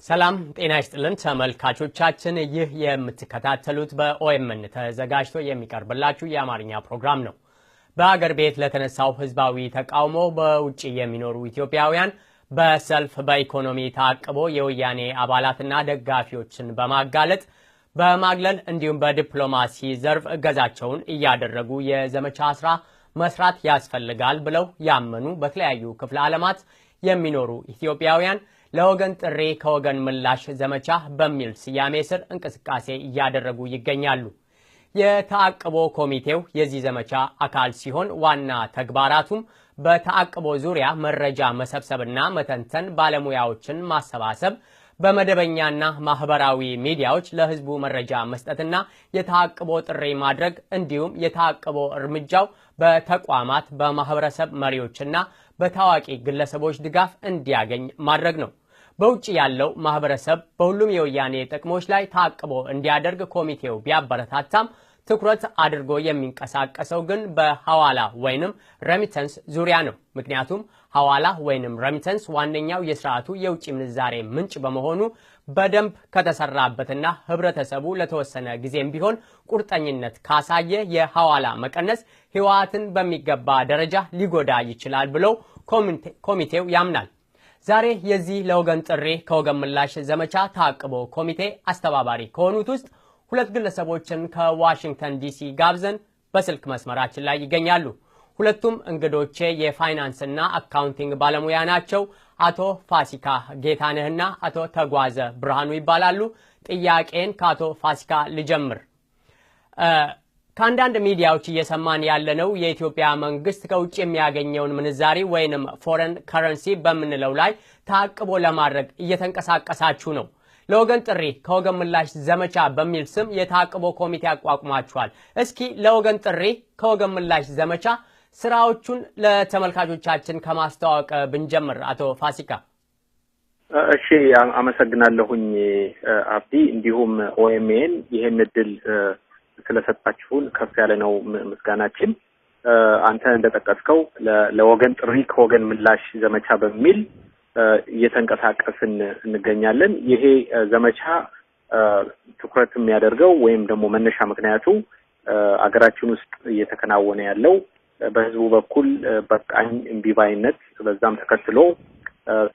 ሰላም ጤና ይስጥልን ተመልካቾቻችን ይህ የምትከታተሉት በኦኤምኤን ተዘጋጅቶ የሚቀርብላችሁ የአማርኛ ፕሮግራም ነው። በአገር ቤት ለተነሳው ህዝባዊ ተቃውሞ በውጪ የሚኖሩ ኢትዮጵያውያን በሰልፍ በኢኮኖሚ ታቅቦ የወያኔ አባላትና ደጋፊዎችን በማጋለጥ በማግለል እንዲሁም በዲፕሎማሲ ዘርፍ እገዛቸውን እያደረጉ የዘመቻ ስራ መስራት ያስፈልጋል ብለው ያመኑ በተለያዩ ክፍለ ዓለማት የሚኖሩ ኢትዮጵያውያን ለወገን ጥሪ ከወገን ምላሽ ዘመቻ በሚል ስያሜ ስር እንቅስቃሴ እያደረጉ ይገኛሉ። የታቅቦ ኮሚቴው የዚህ ዘመቻ አካል ሲሆን ዋና ተግባራቱም በታቅቦ ዙሪያ መረጃ መሰብሰብና መተንተን፣ ባለሙያዎችን ማሰባሰብ፣ በመደበኛና ማህበራዊ ሚዲያዎች ለህዝቡ መረጃ መስጠትና የታቅቦ ጥሪ ማድረግ እንዲሁም የታቅቦ እርምጃው በተቋማት በማህበረሰብ መሪዎችና በታዋቂ ግለሰቦች ድጋፍ እንዲያገኝ ማድረግ ነው። በውጪ ያለው ማህበረሰብ በሁሉም የወያኔ ጥቅሞች ላይ ታቅቦ እንዲያደርግ ኮሚቴው ቢያበረታታም ትኩረት አድርጎ የሚንቀሳቀሰው ግን በሐዋላ ወይንም ረሚተንስ ዙሪያ ነው። ምክንያቱም ሐዋላ ወይንም ረሚተንስ ዋነኛው የሥርዓቱ የውጪ ምንዛሬ ምንጭ በመሆኑ በደንብ ከተሰራበትና ህብረተሰቡ ለተወሰነ ጊዜም ቢሆን ቁርጠኝነት ካሳየ የሐዋላ መቀነስ ህይወትን በሚገባ ደረጃ ሊጎዳ ይችላል ብለው ኮሚቴው ያምናል። ዛሬ የዚህ ለወገን ጥሪ ከወገን ምላሽ ዘመቻ ታቅቦ ኮሚቴ አስተባባሪ ከሆኑት ውስጥ ሁለት ግለሰቦችን ከዋሽንግተን ዲሲ ጋብዘን በስልክ መስመራችን ላይ ይገኛሉ። ሁለቱም እንግዶቼ የፋይናንስና አካውንቲንግ ባለሙያ ናቸው። አቶ ፋሲካ ጌታነህና አቶ ተጓዘ ብርሃኑ ይባላሉ። ጥያቄን ከአቶ ፋሲካ ልጀምር። ከአንዳንድ ሚዲያዎች እየሰማን ያለነው የኢትዮጵያ መንግስት ከውጭ የሚያገኘውን ምንዛሪ ወይንም ፎረን ከረንሲ በምንለው ላይ ታቅቦ ለማድረግ እየተንቀሳቀሳችሁ ነው። ለወገን ጥሪ ከወገን ምላሽ ዘመቻ በሚል ስም የታቅቦ ኮሚቴ አቋቁማችኋል። እስኪ ለወገን ጥሪ ከወገን ምላሽ ዘመቻ ስራዎቹን ለተመልካቾቻችን ከማስተዋወቅ ብንጀምር አቶ ፋሲካ። እሺ፣ አመሰግናለሁኝ አብዲ። እንዲሁም ኦኤምኤን ይሄን እድል ስለሰጣችሁን ከፍ ያለ ነው ምስጋናችን። አንተ እንደተጠቀስከው ለወገን ጥሪ ከወገን ምላሽ ዘመቻ በሚል እየተንቀሳቀስን እንገኛለን። ይሄ ዘመቻ ትኩረት የሚያደርገው ወይም ደግሞ መነሻ ምክንያቱ አገራችን ውስጥ እየተከናወነ ያለው በህዝቡ በኩል በቃኝ እንቢባይነት፣ በዛም ተከትሎ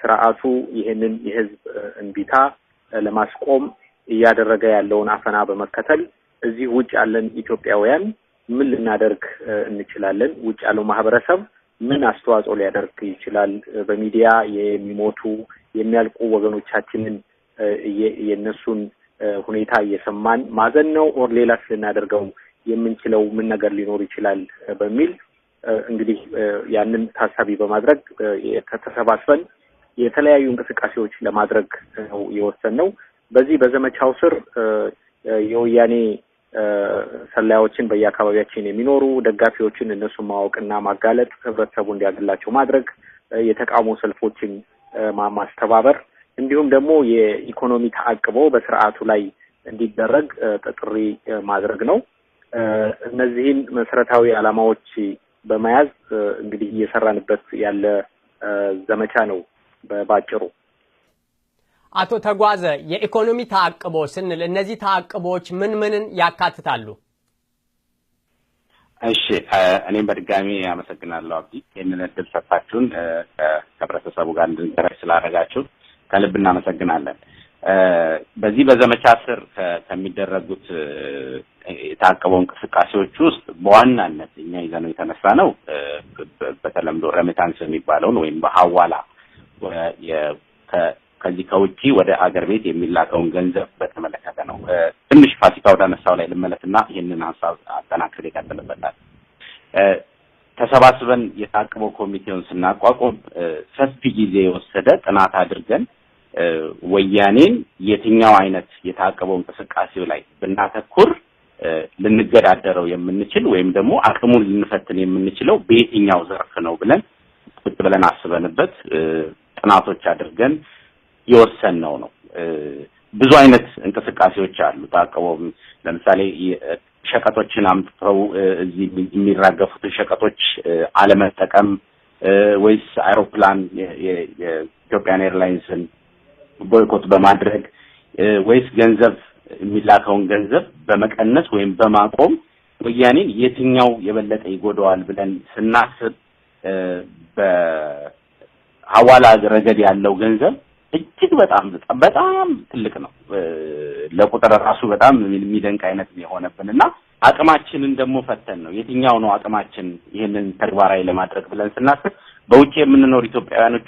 ስርዓቱ ይሄንን የህዝብ እንቢታ ለማስቆም እያደረገ ያለውን አፈና በመከተል እዚህ ውጭ ያለን ኢትዮጵያውያን ምን ልናደርግ እንችላለን? ውጭ ያለው ማህበረሰብ ምን አስተዋጽኦ ሊያደርግ ይችላል? በሚዲያ የሚሞቱ የሚያልቁ ወገኖቻችንን የነሱን ሁኔታ እየሰማን ማዘን ነው ኦር ሌላስ ልናደርገው የምንችለው ምን ነገር ሊኖር ይችላል በሚል እንግዲህ ያንን ታሳቢ በማድረግ ተሰባስበን የተለያዩ እንቅስቃሴዎች ለማድረግ ነው የወሰንነው። በዚህ በዘመቻው ስር የወያኔ ሰላዮችን በየአካባቢያችን የሚኖሩ ደጋፊዎችን እነሱን ማወቅና ማጋለጥ፣ ህብረተሰቡ እንዲያገላቸው ማድረግ፣ የተቃውሞ ሰልፎችን ማስተባበር እንዲሁም ደግሞ የኢኮኖሚ ተአቅቦ በስርዓቱ ላይ እንዲደረግ ጥሪ ማድረግ ነው። እነዚህን መሰረታዊ ዓላማዎች በመያዝ እንግዲህ እየሰራንበት ያለ ዘመቻ ነው ባጭሩ። አቶ ተጓዘ፣ የኢኮኖሚ ታቅቦ ስንል እነዚህ ታቅቦች ምንን ያካትታሉ? እሺ፣ እኔም በድጋሚ አመሰግናለሁ አብዲ። ይህንን እድል ሰጣችሁን ከህብረተሰቡ ጋር እንድንገናኝ ስላደረጋችሁ ከልብ እናመሰግናለን። በዚህ በዘመቻ ስር ከሚደረጉት የታቀቡ እንቅስቃሴዎች ውስጥ በዋናነት እኛ ይዘነው የተነሳ ነው በተለምዶ ረሚታንስ የሚባለውን ወይም በሐዋላ ከዚህ ከውጪ ወደ አገር ቤት የሚላከውን ገንዘብ በተመለከተ ነው። ትንሽ ፋሲካ ወደ አነሳው ላይ ልመለስና ይህንን ሐሳብ አጠናክሬ እቀጥልበታለሁ። ተሰባስበን የታቀበው ኮሚቴውን ስናቋቁም ሰፊ ጊዜ የወሰደ ጥናት አድርገን ወያኔን የትኛው አይነት የታቀበው እንቅስቃሴው ላይ ብናተኩር ልንገዳደረው የምንችል ወይም ደግሞ አቅሙን ልንፈትን የምንችለው በየትኛው ዘርፍ ነው ብለን አስበንበት ጥናቶች አድርገን የወሰንነው ነው። ብዙ አይነት እንቅስቃሴዎች አሉ። ታቀበው ለምሳሌ ሸቀጦችን አምጥተው እዚህ የሚራገፉት ሸቀጦች አለመጠቀም ወይስ አይሮፕላን የኢትዮጵያን ኤርላይንስን ቦይኮት በማድረግ ወይስ ገንዘብ የሚላከውን ገንዘብ በመቀነስ ወይም በማቆም ወያኔን የትኛው የበለጠ ይጎዳዋል ብለን ስናስብ በሐዋላ ረገድ ያለው ገንዘብ እጅግ በጣም ትልቅ ነው። ለቁጥር ራሱ በጣም የሚደንቅ አይነት የሆነብንና አቅማችንን ደግሞ ፈተን ነው የትኛው ነው አቅማችን ይሄንን ተግባራዊ ለማድረግ ብለን ስናስብ በውጭ የምንኖር ኢትዮጵያውያኖች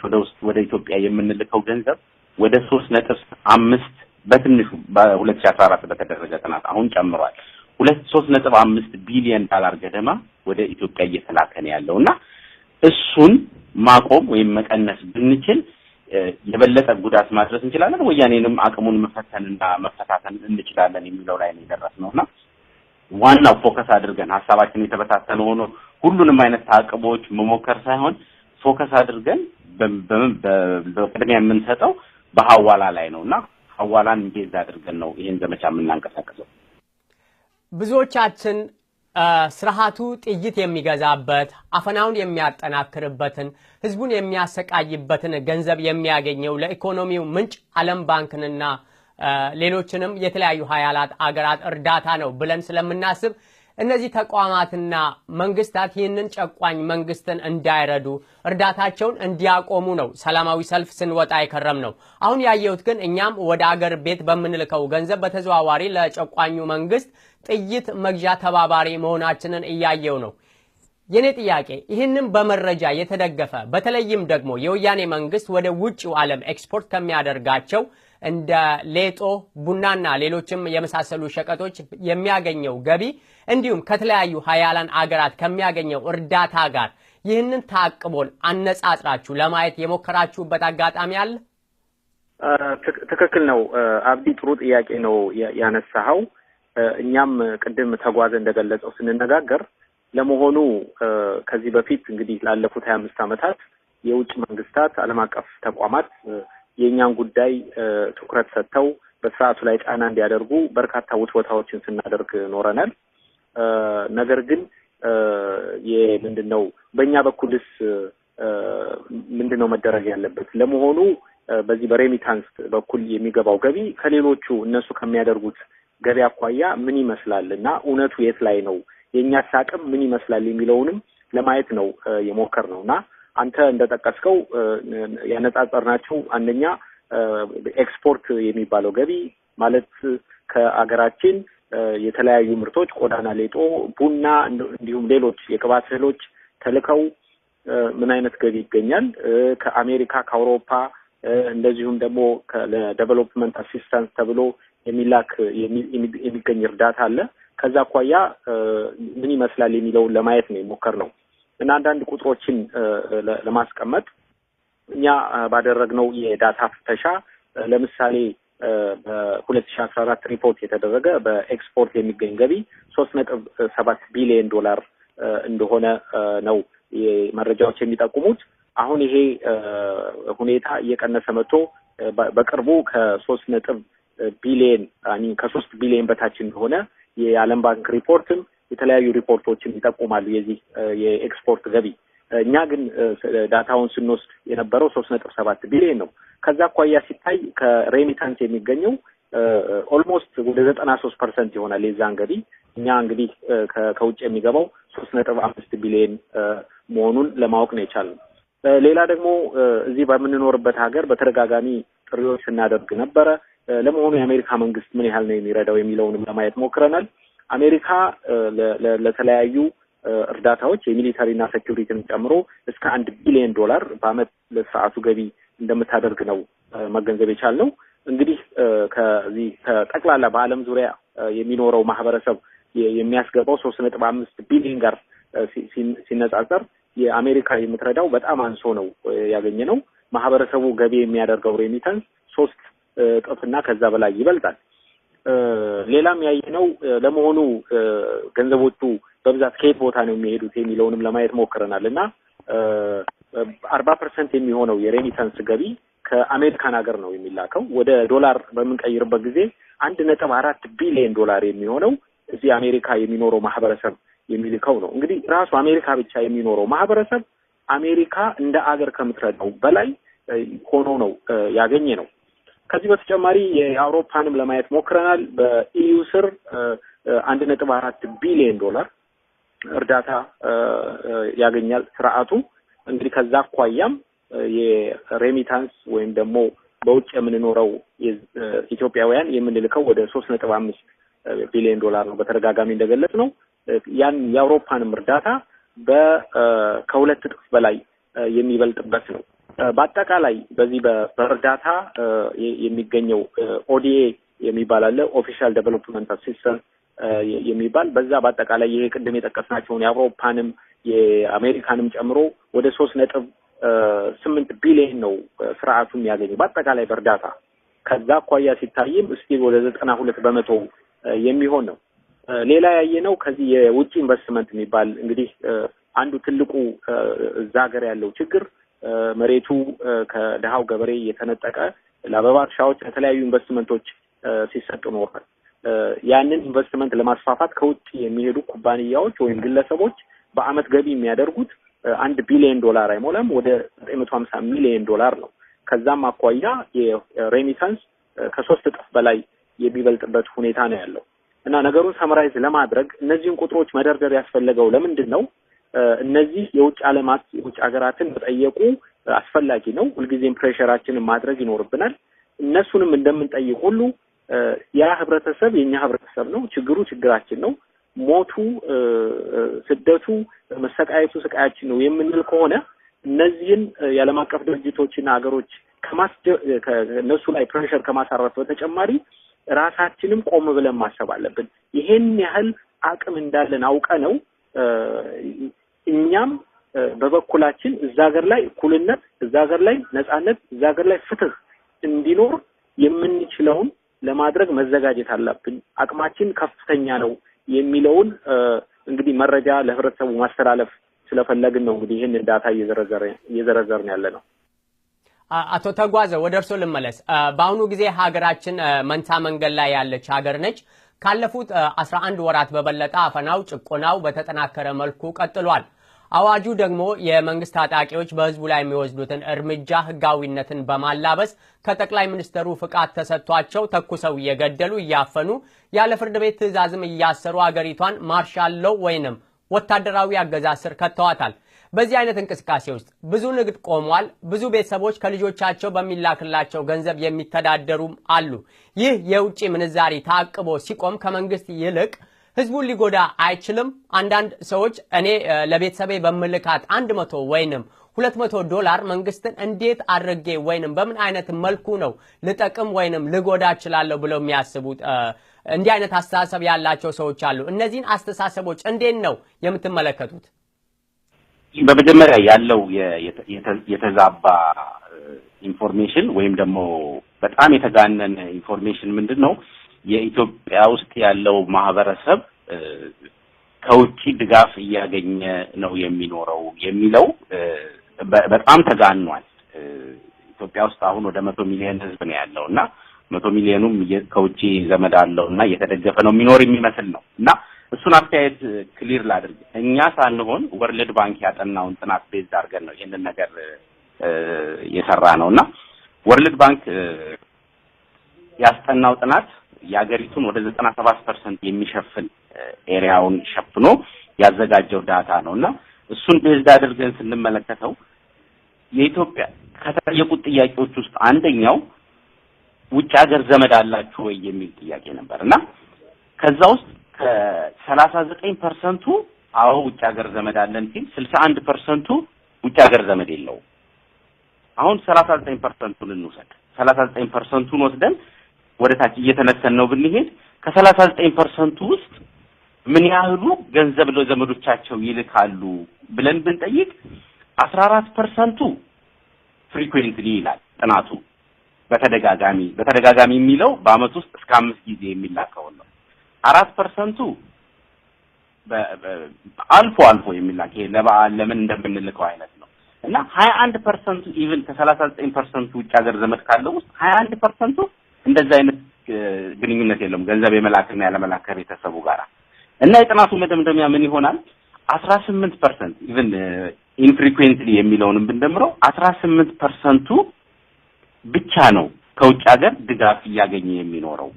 ወደ ኢትዮጵያ የምንልከው ገንዘብ ወደ 3.5 በትንሹ በ2014 በተደረገ ጥናት አሁን ጨምሯል። 3.5 ቢሊዮን ዶላር ገደማ ወደ ኢትዮጵያ እየተላከ ነው ያለውና እሱን ማቆም ወይም መቀነስ ብንችል የበለጠ ጉዳት ማድረስ እንችላለን፣ ወያኔንም አቅሙን መፈተንና መፈታተን እንችላለን የሚለው ላይ ነው የደረስነውና ዋናው ፎከስ አድርገን ሐሳባችን የተበታተነ ሆኖ ሁሉንም አይነት ታቅቦች መሞከር ሳይሆን ፎከስ አድርገን በቅድሚያ የምንሰጠው በሐዋላ ላይ ነውና ሐዋላን እንዴት አድርገን ነው ይሄን ዘመቻ የምናንቀሳቀሰው። ብዙዎቻችን ስርዓቱ ጥይት የሚገዛበት አፈናውን የሚያጠናክርበትን ህዝቡን የሚያሰቃይበትን ገንዘብ የሚያገኘው ለኢኮኖሚው ምንጭ ዓለም ባንክንና ሌሎችንም የተለያዩ ሀያላት አገራት እርዳታ ነው ብለን ስለምናስብ እነዚህ ተቋማትና መንግስታት ይህንን ጨቋኝ መንግስትን እንዳይረዱ እርዳታቸውን እንዲያቆሙ ነው ሰላማዊ ሰልፍ ስንወጣ ይከረም ነው። አሁን ያየሁት ግን እኛም ወደ አገር ቤት በመንልከው ገንዘብ በተዘዋዋሪ ለጨቋኙ መንግስት ጥይት መግዣ ተባባሪ መሆናችንን እያየው ነው። የኔ ጥያቄ ይህንን በመረጃ የተደገፈ በተለይም ደግሞ የወያኔ መንግስት ወደ ውጭው ዓለም ኤክስፖርት ከሚያደርጋቸው እንደ ሌጦ ቡናና ሌሎችም የመሳሰሉ ሸቀጦች የሚያገኘው ገቢ እንዲሁም ከተለያዩ ሀያላን አገራት ከሚያገኘው እርዳታ ጋር ይህንን ታቅቦን አነጻጽራችሁ ለማየት የሞከራችሁበት አጋጣሚ አለ? ትክክል ነው አብዲ፣ ጥሩ ጥያቄ ነው ያነሳኸው። እኛም ቅድም ተጓዘ እንደገለጸው ስንነጋገር ለመሆኑ ከዚህ በፊት እንግዲህ ላለፉት 25 ዓመታት የውጭ መንግስታት ዓለም አቀፍ ተቋማት የኛን ጉዳይ ትኩረት ሰጥተው በስርዓቱ ላይ ጫና እንዲያደርጉ በርካታ ውትወታዎችን ስናደርግ ኖረናል። ነገር ግን የምንድነው በእኛ በኩልስ ምንድነው መደረግ ያለበት? ለመሆኑ በዚህ በሬሚታንስ በኩል የሚገባው ገቢ ከሌሎቹ እነሱ ከሚያደርጉት ገቢ አኳያ ምን ይመስላልና እውነቱ የት ላይ ነው፣ የኛስ አቅም ምን ይመስላል የሚለውንም ለማየት ነው የሞከርነውና አንተ እንደጠቀስከው ያነጻጸርናቸው አንደኛ ኤክስፖርት የሚባለው ገቢ ማለት ከአገራችን የተለያዩ ምርቶች ቆዳና ሌጦ፣ ቡና እንዲሁም ሌሎች የቅባት እህሎች ተልከው ምን አይነት ገቢ ይገኛል፣ ከአሜሪካ ከአውሮፓ እንደዚሁም ደግሞ ለዴቨሎፕመንት አሲስታንስ ተብሎ የሚገኝ እርዳታ አለ። ከዛ አኳያ ምን ይመስላል የሚለውን ለማየት ነው የሞከርነው እና አንዳንድ ቁጥሮችን ለማስቀመጥ እኛ ባደረግነው የዳታ ፍተሻ ለምሳሌ በ2014 ሪፖርት የተደረገ በኤክስፖርት የሚገኝ ገቢ 3.7 ቢሊዮን ዶላር እንደሆነ ነው መረጃዎች የሚጠቁሙት። አሁን ይሄ ሁኔታ እየቀነሰ መጥቶ በቅርቡ ከ3 ቢሊዮን በታች እንደሆነ የዓለም ባንክ ሪፖርትም የተለያዩ ሪፖርቶችን ይጠቁማሉ የዚህ የኤክስፖርት ገቢ። እኛ ግን ዳታውን ስንወስድ የነበረው 3.7 ቢሊዮን ነው። ከዛ አኳያ ሲታይ ከሬሚታንስ የሚገኘው ኦልሞስት ወደ 93% ይሆናል የዛን ገቢ። እኛ እንግዲህ ከውጭ የሚገባው 3.5 ቢሊዮን መሆኑን ለማወቅ ነው የቻልነው። ሌላ ደግሞ እዚህ በምንኖርበት ሀገር በተደጋጋሚ ጥሪዎች ስናደርግ ነበረ። ለመሆኑ የአሜሪካ መንግስት ምን ያህል ነው የሚረዳው የሚለውንም ለማየት ሞክረናል። አሜሪካ ለተለያዩ እርዳታዎች የሚሊታሪና ሴኩሪቲን ጨምሮ እስከ 1 ቢሊዮን ዶላር በአመት ለስርዓቱ ገቢ እንደምታደርግ ነው መገንዘብ የቻልነው። እንግዲህ ከዚህ ከጠቅላላ በአለም ዙሪያ የሚኖረው ማህበረሰብ የሚያስገባው 3.5 ቢሊዮን ጋር ሲነጻጸር የአሜሪካ የምትረዳው በጣም አንሶ ነው ያገኘነው። ማህበረሰቡ ገቢ የሚያደርገው ሬሚታንስ 3 እጥፍና ከዛ በላይ ይበልጣል። ሌላም ያየነው ለመሆኑ ገንዘቦቹ በብዛት ከየት ቦታ ነው የሚሄዱት የሚለውንም ለማየት ሞክረናልና 40% የሚሆነው የሬሚታንስ ገቢ ከአሜሪካን ሀገር ነው የሚላከው። ወደ ዶላር በምንቀይርበት ጊዜ 1.4 ቢሊዮን ዶላር የሚሆነው እዚህ አሜሪካ የሚኖረው ማህበረሰብ የሚልከው ነው። እንግዲህ ራሱ አሜሪካ ብቻ የሚኖረው ማህበረሰብ አሜሪካ እንደ አገር ከምትረዳው በላይ ሆኖ ነው ያገኘ ነው። ከዚህ በተጨማሪ የአውሮፓንም ለማየት ሞክረናል። በኢዩ ስር 1.4 ቢሊዮን ዶላር እርዳታ ያገኛል ስርዓቱ። እንግዲህ ከዛ አኳያም የሬሚታንስ ወይም ደግሞ በውጭ የምንኖረው ኢትዮጵያውያን የምንልከው ወደ 3.5 ቢሊዮን ዶላር ነው። በተደጋጋሚ እንደገለጽ ነው ያን የአውሮፓንም እርዳታ ከሁለት እጥፍ በላይ የሚበልጥበት ነው። በአጠቃላይ በዚህ በእርዳታ የሚገኘው ኦዲኤ የሚባል አለ፣ ኦፊሻል ዴቨሎፕመንት አሲስታንስ የሚባል በዛ በአጠቃላይ ይሄ ቅድም የጠቀስናቸውን የአውሮፓንም የአሜሪካንም ጨምሮ ወደ 3.8 ቢሊዮን ነው ስርዓቱን ያገኘው በአጠቃላይ በእርዳታ። ከዛ አኳያ ሲታይም እስቲ ወደ 92% የሚሆን ነው። ሌላ ያየነው ከዚህ የውጭ ኢንቨስትመንት የሚባል እንግዲህ አንዱ ትልቁ እዛ ሀገር ያለው ችግር መሬቱ ከደሃው ገበሬ የተነጠቀ ለአበባ እርሻዎች ለተለያዩ ኢንቨስትመንቶች ሲሰጡ ኖሯል። ያንን ኢንቨስትመንት ለማስፋፋት ከውጭ የሚሄዱ ኩባንያዎች ወይም ግለሰቦች በአመት ገቢ የሚያደርጉት 1 ቢሊዮን ዶላር አይሞላም፣ ወደ 950 ሚሊዮን ዶላር ነው። ከዛም አኳያ የሬሚታንስ ከ3 እጥፍ በላይ የሚበልጥበት ሁኔታ ነው ያለው እና ነገሩን ሰመራይዝ ለማድረግ እነዚህን ቁጥሮች መደርደር ያስፈልገው ለምንድን ነው? እነዚህ የውጭ ዓለማት የውጭ ሀገራትን መጠየቁ አስፈላጊ ነው። ሁልጊዜም ፕሬሸራችንን ማድረግ ይኖርብናል። እነሱንም እንደምንጠይቅ ሁሉ ያ ህብረተሰብ የኛ ህብረተሰብ ነው፣ ችግሩ ችግራችን ነው፣ ሞቱ ስደቱ መሰቃየቱ ስቃያችን ነው የምንል ከሆነ እነዚህን የዓለም አቀፍ ድርጅቶችና ሀገሮች ከነሱ ላይ ፕሬሸር ከማሳረፍ በተጨማሪ ራሳችንም ቆም ብለን ማሰብ አለብን። ይሄን ያህል አቅም እንዳለን አውቀ ነው እኛም በበኩላችን እዛ ሀገር ላይ እኩልነት፣ እዛ ሀገር ላይ ነጻነት፣ እዛ ሀገር ላይ ፍትህ እንዲኖር የምንችለውን ለማድረግ መዘጋጀት አለብን። አቅማችን ከፍተኛ ነው የሚለውን እንግዲህ መረጃ ለህብረተሰቡ ማስተላለፍ ስለፈለግን ነው እንግዲህ ይሄን ዳታ እየዘረዘርን ያለ ነው። አቶ ተጓዘ ወደ እርሶ ልመለስ። በአሁኑ ጊዜ ሀገራችን መንታ መንገድ ላይ ያለች ሀገር ነች። ካለፉት 11 ወራት በበለጠ አፈናው ጭቆናው በተጠናከረ መልኩ ቀጥሏል። አዋጁ ደግሞ የመንግስት ታጣቂዎች በህዝቡ ላይ የሚወስዱትን እርምጃ ህጋዊነትን በማላበስ ከጠቅላይ ሚኒስትሩ ፍቃድ ተሰጥቷቸው ተኩሰው እየገደሉ እያፈኑ ያለ ፍርድ ቤት ትዕዛዝም እያሰሩ አገሪቷን ማርሻል ሎው ወይንም ወታደራዊ አገዛዝ ስር ከተዋታል። በዚህ አይነት እንቅስቃሴ ውስጥ ብዙ ንግድ ቆሟል። ብዙ ቤተሰቦች ከልጆቻቸው በሚላክላቸው ገንዘብ የሚተዳደሩም አሉ። ይህ የውጭ ምንዛሪ ታቅቦ ሲቆም ከመንግስት ይልቅ ህዝቡን ሊጎዳ አይችልም? አንዳንድ ሰዎች እኔ ለቤተሰቤ በመልካት 100 ወይንም 200 ዶላር መንግስትን እንዴት አድርጌ ወይንም በምን አይነት መልኩ ነው ልጠቅም ወይንም ልጎዳ እችላለሁ ብለው የሚያስቡት እንዲህ አይነት አስተሳሰብ ያላቸው ሰዎች አሉ። እነዚህን አስተሳሰቦች እንዴት ነው የምትመለከቱት? በመጀመሪያ ያለው የተዛባ ኢንፎርሜሽን ወይም ደግሞ በጣም የተጋነነ ኢንፎርሜሽን ምንድነው? የኢትዮጵያ ውስጥ ያለው ማህበረሰብ ከውጪ ድጋፍ እያገኘ ነው የሚኖረው የሚለው በጣም ተጋኗል። ኢትዮጵያ ውስጥ አሁን ወደ 100 ሚሊዮን ህዝብ ነው ያለውና 100 ሚሊዮኑም ከውጪ ዘመድ አለውና እየተደገፈ ነው የሚኖር የሚመስል ነውና እሱን አስተያየት ክሊር ላድርግ። እኛ ሳንሆን ወርልድ ባንክ ያጠናውን ጥናት ቤዝ አድርገን ነው ይሄንን ነገር የሰራ ነውና ወርልድ ባንክ ያስጠናው ጥናት የአገሪቱን ወደ 97% የሚሸፍን ኤሪያውን ሸፍኖ ያዘጋጀው ዳታ ነውና እሱን ቤዝ አድርገን ስንመለከተው የኢትዮጵያ ከተጠየቁት ጥያቄዎች ውስጥ አንደኛው ውጭ ሀገር ዘመድ አላችሁ ወይ የሚል ጥያቄ ነበርና ከዛ ውስጥ ከ39% አዎ ውጭ ሀገር ዘመድ አለን ሲል 61% ውጭ ሀገር ዘመድ የለው። አሁን 39%ን እንውሰድ። 39%ን ወስደን ወደ ታች እየተነሰን ነው ብንሄድ ከ39% ውስጥ ምን ያህሉ ገንዘብ ለዘመዶቻቸው ይልካሉ ብለን ብንጠይቅ 14% ፍሪኩዌንትሊ ይላል ጥናቱ። በተደጋጋሚ የሚለው በአመት ውስጥ እስከ 5 ጊዜ የሚላከው ነው 4% አልፎ የሚላክ ለበዓል ለምን እንደምንልከው አይነት ነው እና 21% ኢቭን ከ39% ውጭ ሀገር ዘመድ ካለው ውስጥ 21% እንደዛ አይነት ግንኙነት የለም ገንዘብ የመላክና ያለመላክ ቤተሰቡ ጋር እና የጥናቱ መደምደሚያ ምን ይሆናል 18% ኢቭን ኢንፍሪኩዌንትሊ የሚለውንም ብንደምረው 18% ብቻ ነው ከውጭ ሀገር ድጋፍ ያገኘ የሚኖረው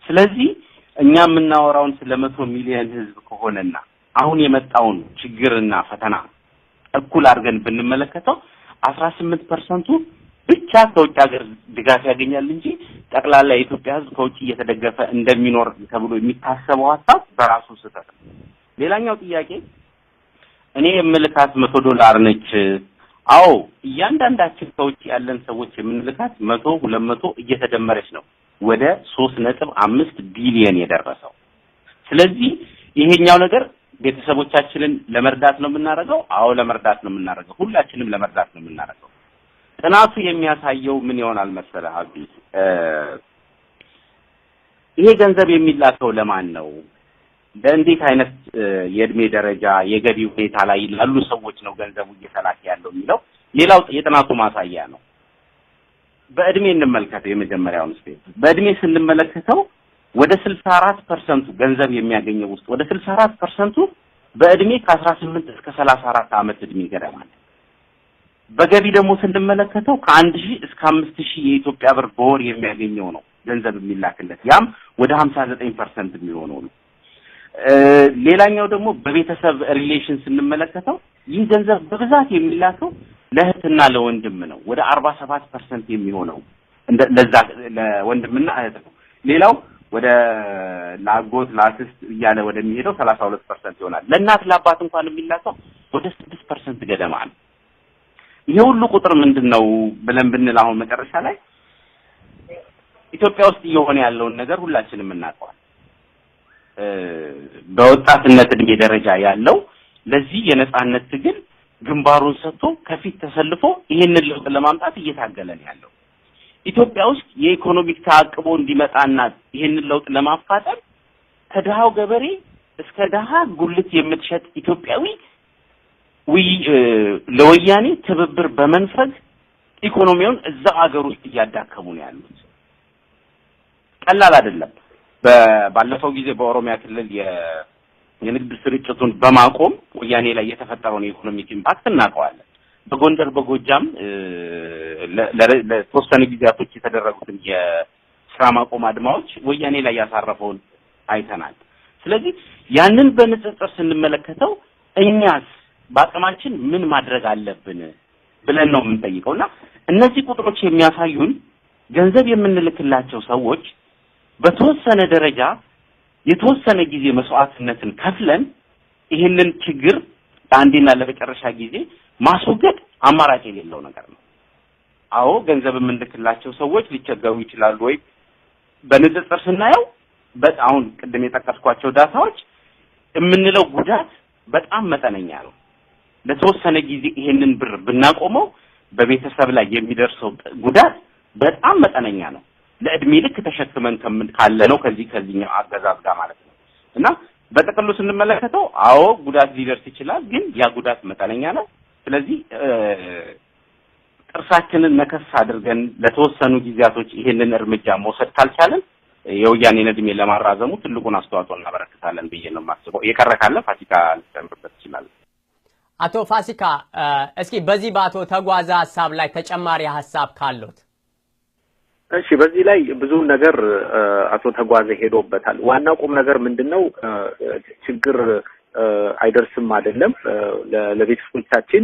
ስለዚህ እኛ የምናወራውን ስለ 100 ሚሊዮን ህዝብ ከሆነና አሁን የመጣውን ችግርና ፈተና እኩል አድርገን ብንመለከተው 18% ብቻ ከውጭ ሀገር ድጋፍ ያገኛል እንጂ ጠቅላላ የኢትዮጵያ ህዝብ ከውጭ እየተደገፈ እንደሚኖር ተብሎ የሚታሰበው ሐሳብ በራሱ ስህተት ነው ሌላኛው ጥያቄ እኔ የምልካት $100 ነች አዎ እያንዳንዳችን ከውጭ ያለን ሰዎች የምንልካት 100 200 እየተደመረች ነው ወደ 3.5 ቢሊዮን የደረሰው ስለዚህ ይሄኛው ነገር ቤተሰቦቻችንን ለመርዳት ነው የምናደርገው አዎ ለመርዳት ነው የምናደርገው ሁላችንም ለመርዳት ነው የምናደርገው ጥናቱ የሚያሳየው ምን ይሆናል መሰለህ አቢ ይሄ ገንዘብ የሚላከው ለማን ነው በእንዴት አይነት የእድሜ ደረጃ የገቢ ሁኔታ ላይ ላሉ ሰዎች ነው ገንዘቡ እየተላከ ያለው የሚለው ሌላው የጥናቱ ማሳያ ነው በእድሜ እንመልከተው የመጀመሪያውን ስቴፕ በእድሜ ስንመለከተው ወደ 64% ገንዘብ የሚያገኘው ውስጥ ወደ 64% በእድሜ ከ18 እስከ 34 ዓመት እድሜ ገደማ በገቢ ደግሞ ስንመለከተው ከ1000 እስከ 5000 የኢትዮጵያ ብር በወር የሚያገኘው ነው ገንዘብ የሚላክለት ያም ወደ 59% የሚሆነው ነው ሌላኛው ደግሞ በቤተሰብ ሪሌሽን ስንመለከተው ይህ ገንዘብ በብዛት የሚላከው ለእህትና ለወንድም ነው ወደ 47% የሚሆነው ለዛ ለወንድምና እህት ነው ሌላው ወደ ላጎት ላክስት ያለ ወደሚሄደው 32% ይሆናል ለእናት ለአባት እንኳን የሚላከው ወደ 6% ገደማ ነው ይሄ ሁሉ ቁጥር ምንድነው ብለን ብንል አሁን መጨረሻ ላይ ኢትዮጵያ ውስጥ እየሆነ ያለውን ነገር ሁላችንም እናውቀዋለን በወጣትነት እድሜ ደረጃ ያለው ለዚህ የነጻነት ትግል ግንባሩን ሰጥቶ ከፊት ተሰልፎ ይሄንን ለውጥ ለማምጣት እየታገለ ነው ያለው ኢትዮጵያ ውስጥ የኢኮኖሚክ ተአቅቦ እንዲመጣና ይሄንን ለውጥ ለማፋጠን ከደሃው ገበሬ እስከ ደሃ ጉልት የምትሸጥ ኢትዮጵያዊ ለወያኔ ትብብር በመንፈግ ኢኮኖሚውን እዛው ሀገር ውስጥ እያዳከሙ ነው ያሉት ቀላል አይደለም ባለፈው ጊዜ በኦሮሚያ ክልል የንግድ ስርጭቱን በማቆም ወያኔ ላይ የተፈጠረውን የኢኮኖሚክ ኢምፓክት እናውቀዋለን በጎንደር በጎጃም ለተወሰኑ ጊዜያቶች የተደረጉትን የስራ ማቆም አድማዎች ወያኔ ላይ ያሳረፈውን አይተናል ስለዚህ ያንን በንጽጽር ስንመለከተው እኛስ በአቅማችን ምን ማድረግ አለብን ብለን ነው የምንጠይቀውና እነዚህ ቁጥሮች የሚያሳዩን ገንዘብ የምንልክላቸው ሰዎች በተወሰነ ደረጃ የተወሰነ ጊዜ መስዋዕትነትን ከፍለን ይሄንን ችግር አንዴና ለመጨረሻ ጊዜ ማስወገድ አማራጭ የሌለው ነገር ነው አዎ ገንዘብ የምንልክላቸው ሰዎች ሊቸገሩ ይችላሉ ወይ በንጽጽር ስናየው በጣም ቅድም የጠቀስኳቸው ዳታዎች የምንለው ጉዳት በጣም መጠነኛ ነው ለተወሰነ ጊዜ ይሄንን ብር ብናቆመው በቤተሰብ ላይ የሚደርሰው ጉዳት በጣም መጠነኛ ነው ለእድሜ ልክ ተሸክመን ካለነው ከዚህኛው አገዛዝ ጋር ማለት ነው እና በጥቅሉ ስንመለከተው አዎ ጉዳት ሊደርስ ይችላል ግን ያ ጉዳት መጠነኛ ነው ስለዚህ ጥርሳችንን ነከስ አድርገን ለተወሰኑ ጊዜያቶች ይሄንን እርምጃ መውሰድ ካልቻለን የወያኔን እድሜ ለማራዘሙ ትልቁን አስተዋጽኦ እናበረክታለን ብዬ ነው የማስበው የቀረ ካለ ፋሲካ ልጨምርበት ይችላል አቶ ፋሲካ እስኪ በዚህ ባቶ ተጓዛ ሐሳብ ላይ ተጨማሪ ሐሳብ ካሉት እሺ በዚህ ላይ ብዙ ነገር አቶ ተጓዘ ሄዶበታል ዋናው ቁም ነገር ምንድነው ችግር አይደርስም አይደለም ለቤተሰቦቻችን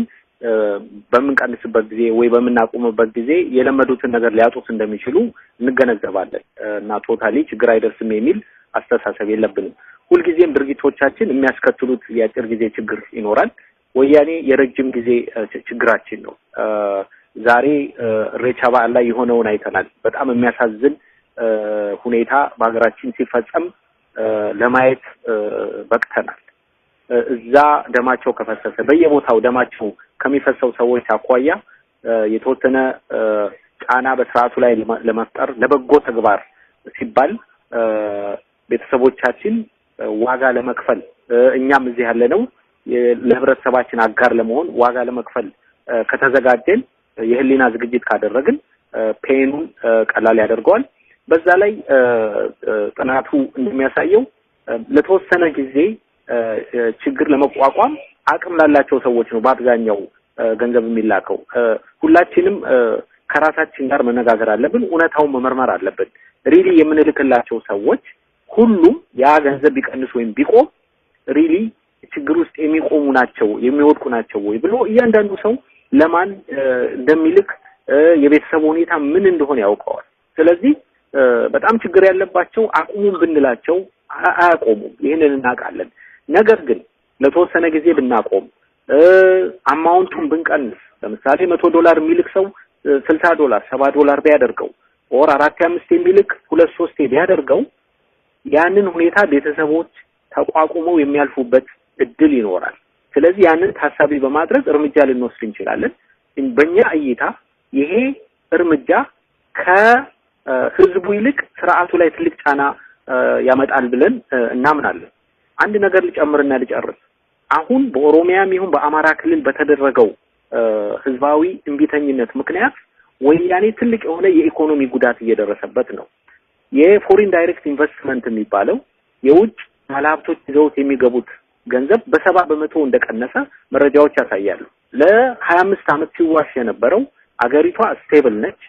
በመንቀንስበት ጊዜ ወይ በመናቆምበት ጊዜ የለመዱትን ነገር ሊያጡት እንደሚችሉ እንገነዘባለን እና ቶታሊ ችግር አይደርስም የሚል አስተሳሰብ የለብንም ሁልጊዜም ድርጊቶቻችን የሚያስከትሉት የአጭር ጊዜ ችግር ይኖራል ወያኔ የረጅም ጊዜ ችግራችን ነው ዛሬ ሬቻ በዓል ላይ የሆነውን አይተናል በጣም የሚያሳዝን ሁኔታ በአገራችን ሲፈጸም ለማየት በቅተናል እዛ ደማቸው ከፈሰሰ በየቦታው ደማቸው ከሚፈሰው ሰዎች አቋያ የተወሰነ ጫና በስርዓቱ ላይ ለመፍጠር ለበጎ ተግባር ሲባል ቤተሰቦቻችን ዋጋ ለመክፈል እኛም እዚህ ያለነው ለህብረተሰባችን አጋር ለመሆን ዋጋ ለመክፈል ከተዘጋጀን የህሊና ዝግጅት ካደረግን ፔኑን ቀላል ያደርገዋል። በዛ ላይ ጥናቱ እንደሚያሳየው ለተወሰነ ጊዜ ችግር ለመቋቋም አቅም ላላቸው ሰዎች ነው በአብዛኛው ገንዘብ የሚላከው። ሁላችንም ከራሳችን ጋር መነጋገር አለብን፣ እውነታውን መመርመር አለብን። ሪሊ የምንልክላቸው ሰዎች ሁሉም ያ ገንዘብ ቢቀንስ ወይም ቢቆም ሪሊ ችግር ውስጥ የሚቆሙ ናቸው የሚወድቁ ናቸው ወይ ብሎ እያንዳንዱ ሰው ለማን እንደሚልክ የቤተሰቡ ሁኔታ ምን እንደሆነ ያውቀዋል። ስለዚህ በጣም ችግር ያለባቸው አቁሙን ብንላቸው አያቆሙም፣ ይሄንን እናውቃለን። ነገር ግን ለተወሰነ ጊዜ ብናቆም አማውንቱን ብንቀንስ ለምሳሌ $100 የሚልክ ሰው $60 $70 ቢያደርገው ኦር 4-5 የሚልክ 2-3 ቢያደርገው ያንን ሁኔታ ቤተሰቦች ተቋቁመው የሚያልፉበት እድል ይኖራል። ስለዚህ ያንን ታሳቢ በማድረግ እርምጃ ልንወስድ እንችላለን። በእኛ እይታ ይሄ እርምጃ ከህዝቡ ይልቅ ስርዓቱ ላይ ትልቅ ጫና ያመጣል ብለን እናምናለን። አንድ ነገር ልጨምርና ልጨርስ። አሁን በኦሮሚያም ይሁን በአማራ ክልል በተደረገው ህዝባዊ እንቢተኝነት ምክንያት ወያኔ ትልቅ የሆነ የኢኮኖሚ ጉዳት እየደረሰበት ነው። የፎሪን ዳይሬክት ኢንቨስትመንት የሚባለው የውጭ ባለሀብቶች ይዘውት የሚገቡት ገንዘብ በ70% እንደቀነሰ መረጃዎች ያሳያሉ። ለ25 ዓመት ሲዋሽ የነበረው አገሪቷ ስቴብል ነች፣